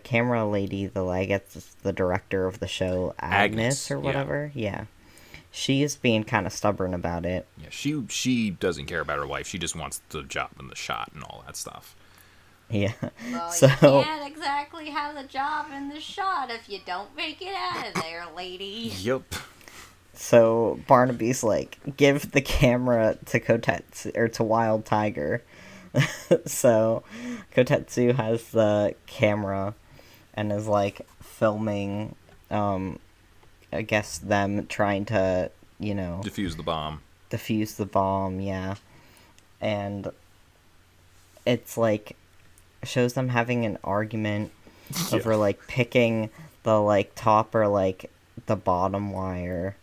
camera lady, I guess the director of the show, Agnes or whatever, yeah. She is being kind of stubborn about it. Yeah, she doesn't care about her life. She just wants the job and the shot and all that stuff. Yeah. Well, so, you can't exactly have the job and the shot if you don't make it out of there, lady. Yep. So Barnaby's like, give the camera to Kotetsu, or to Wild Tiger. So Kotetsu has the camera and is like filming I guess them trying to, Defuse the bomb. defuse the bomb, yeah. And it's like shows them having an argument over like picking the like top or like the bottom wire.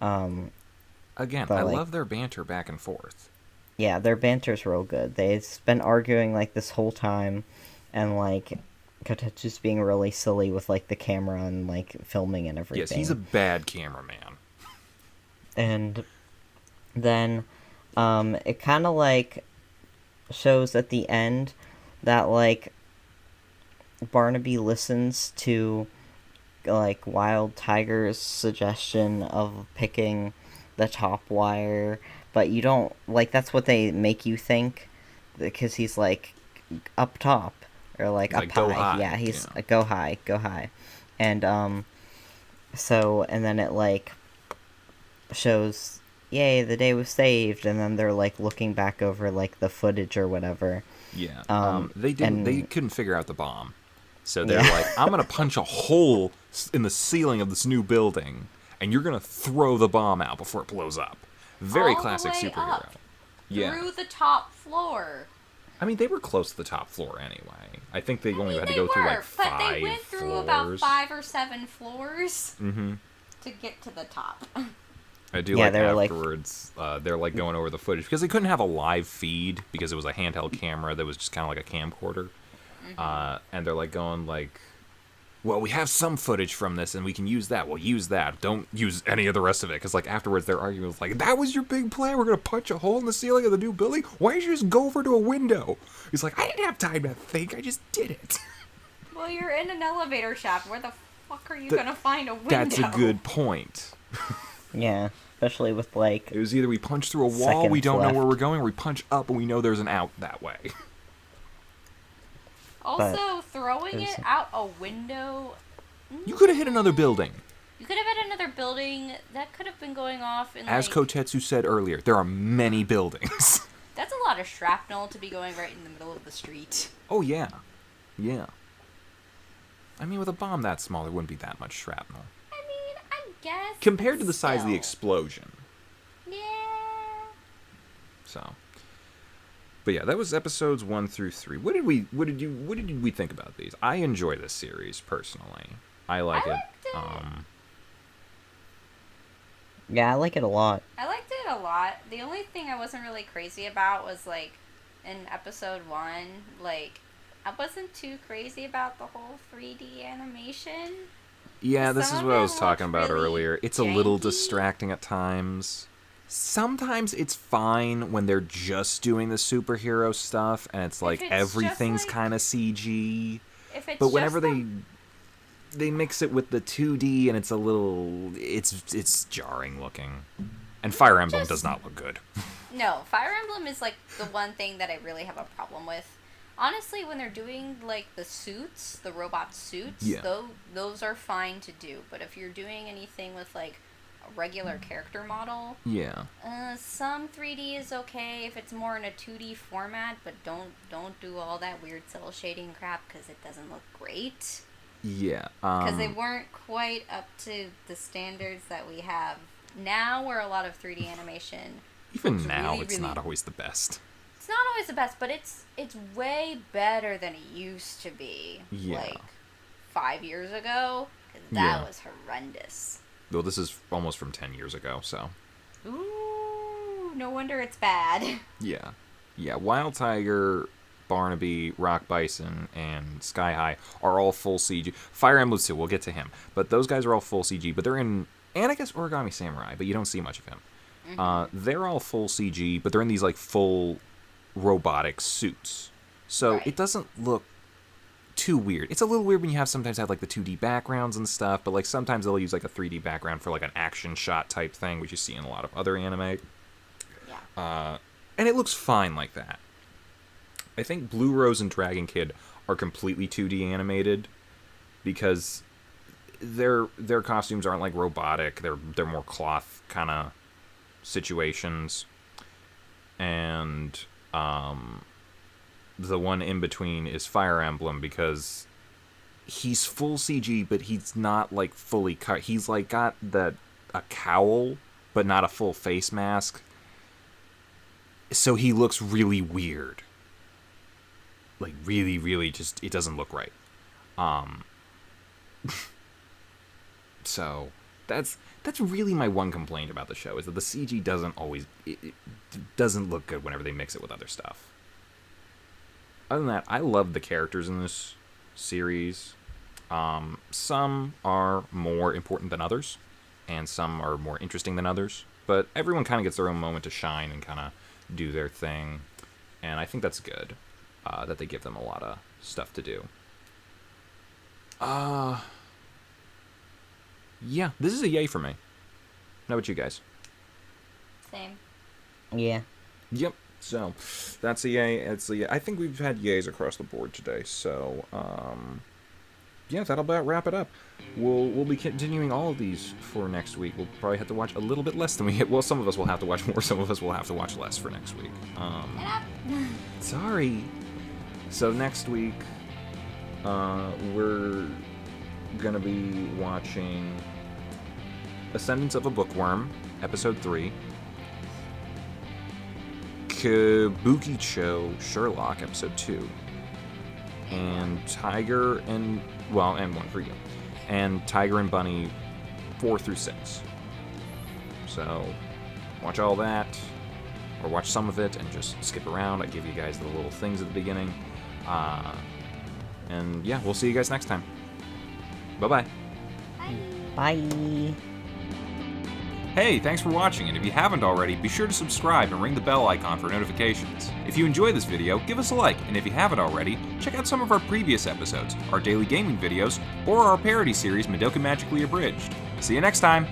Again, But, I like- love their banter back and forth. Yeah, their banter's real good. They've been arguing like this whole time, and like Kotetsu's being really silly with like the camera and like filming and everything. Yes, he's a bad cameraman. And then it kind of like shows at the end that like Barnaby listens to like Wild Tiger's suggestion of picking the top wire, but you don't like that's what they make you think, because he's like up top or like He's up like, "Go high. high," Yeah, he's yeah. go high, and so and then it like shows, yay, the day was saved, and then they're like looking back over like the footage or whatever. Yeah. They and- couldn't figure out the bomb. So they're Yeah. like, I'm going to punch a hole in the ceiling of this new building, and you're going to throw the bomb out before it blows up. Very All the classic way superhero. up. Yeah. Through the top floor. I mean, they were close to the top floor anyway. I think they only had to They go through were, like 5 but they went through floors. about 5 or 7 floors Mm-hmm. to get to the top. I do Yeah, like they were, like- afterwards, they're like going over the footage because they couldn't have a live feed because it was a handheld camera that was just kind of like a camcorder. And they're like going like, well, we have some footage from this and we can use that. We'll use that. Don't use any of the rest of it. Because like afterwards they're arguing with like, that was your big plan? We're going to punch a hole in the ceiling of the new building? Why did you just go over to a window? He's like, I didn't have time to think. I just did it. Well, you're in an elevator shaft. Where the fuck are you gonna find a window? That's a good point. Yeah, especially with like It was either we punch through a wall, Seconds we don't know where left. we're going, or we punch up and we know there's an out that way. Also, throwing There's- it out a window. You could have hit another building. You could have had another building that could have been going off in As like. Kotetsu said earlier, there are many buildings. That's a lot of shrapnel to be going right in the middle of the street. Oh, yeah. Yeah. I mean, with a bomb that small, there wouldn't be that much shrapnel. I mean, I guess. Compared to but the size of the still. explosion. Yeah. So. But yeah, that was episodes 1 through 3. What did we think about these? I enjoy this series, personally. I like I it. liked it. yeah, I like it a lot. I liked it a lot. The only thing I wasn't really crazy about was like in episode 1, like I wasn't too crazy about the whole 3D animation. Yeah, this Some is of what I it was talking looked about really earlier. It's a little janky. distracting at times. Sometimes it's fine when they're just doing the superhero stuff and it's like it's just, everything's like- kind of CG. If it's But whenever just they mix it with the 2D and it's a little it's jarring looking. And Fire Emblem Just- does not look good. No, Fire Emblem is like the one thing that I really have a problem with. Honestly, when they're doing like the suits, the robot suits, Yeah. those are fine to do. But if you're doing anything with like a regular character model, Yeah. some 3D is okay if it's more in a 2D format, but don't do all that weird cell shading crap because it doesn't look great. Yeah. Because they weren't quite up to the standards that we have now, where a lot of 3D animation. even looks now really, it's really- not always the best. It's not always the best, but it's way better than it used to be. Yeah. Like 5 years ago, 'cause that Yeah. was horrendous. Though this is almost from 10 years ago, so Ooh, no wonder it's bad. yeah. Yeah, Wild Tiger, Barnaby, Rock Bison, and Sky High are all full CG. Fire Emblem too, we'll get to him. But those guys are all full CG, but they're in, and I guess Origami Samurai, but you don't see much of him. They're all full CG, but they're in these like full robotic suits. So Right. it doesn't look too weird. It's a little weird when you sometimes have like the 2D backgrounds and stuff, but like sometimes they'll use like a 3D background for like an action shot type thing, which you see in a lot of other anime. Yeah. And it looks fine like that. I think Blue Rose and Dragon Kid are completely 2D animated because their costumes aren't like robotic. They're more cloth kind of situations. And the one in between is Fire Emblem because he's full CG, but he's not like fully cut. He's like got a cowl, but not a full face mask. So he looks really weird. Like really, really just it doesn't look right. So that's really my one complaint about the show, is that the CG doesn't always it doesn't look good whenever they mix it with other stuff. Other than that, I love the characters in this series. Some are more important than others, and some are more interesting than others. But everyone kind of gets their own moment to shine and kind of do their thing, and I think that's good. That they give them a lot of stuff to do. Yeah, this is a yay for me. How about you guys? Same. Yeah. Yep. So that's a yay. It's a yay. I think we've had yays across the board today. So yeah, that'll about wrap it up. We'll be continuing all of these for next week. We'll probably have to watch a little bit less than we hit. Well, some of us will have to watch more. Some of us will have to watch less for next week. Sorry. So next week, we're gonna be watching Ascendance of a Bookworm, Episode 3. Kabukichou Sherlock, Episode 2. And Tiger and... Well, and one for you. And Tiger and Bunny 4 through 6. So, watch all that. Or watch some of it and just skip around. I give you guys the little things at the beginning. And yeah, we'll see you guys next time. Bye-bye. Bye. Hey, thanks for watching, and if you haven't already, be sure to subscribe and ring the bell icon for notifications. If you enjoyed this video, give us a like, and if you haven't already, check out some of our previous episodes, our daily gaming videos, or our parody series Madoka Magically Abridged. See you next time!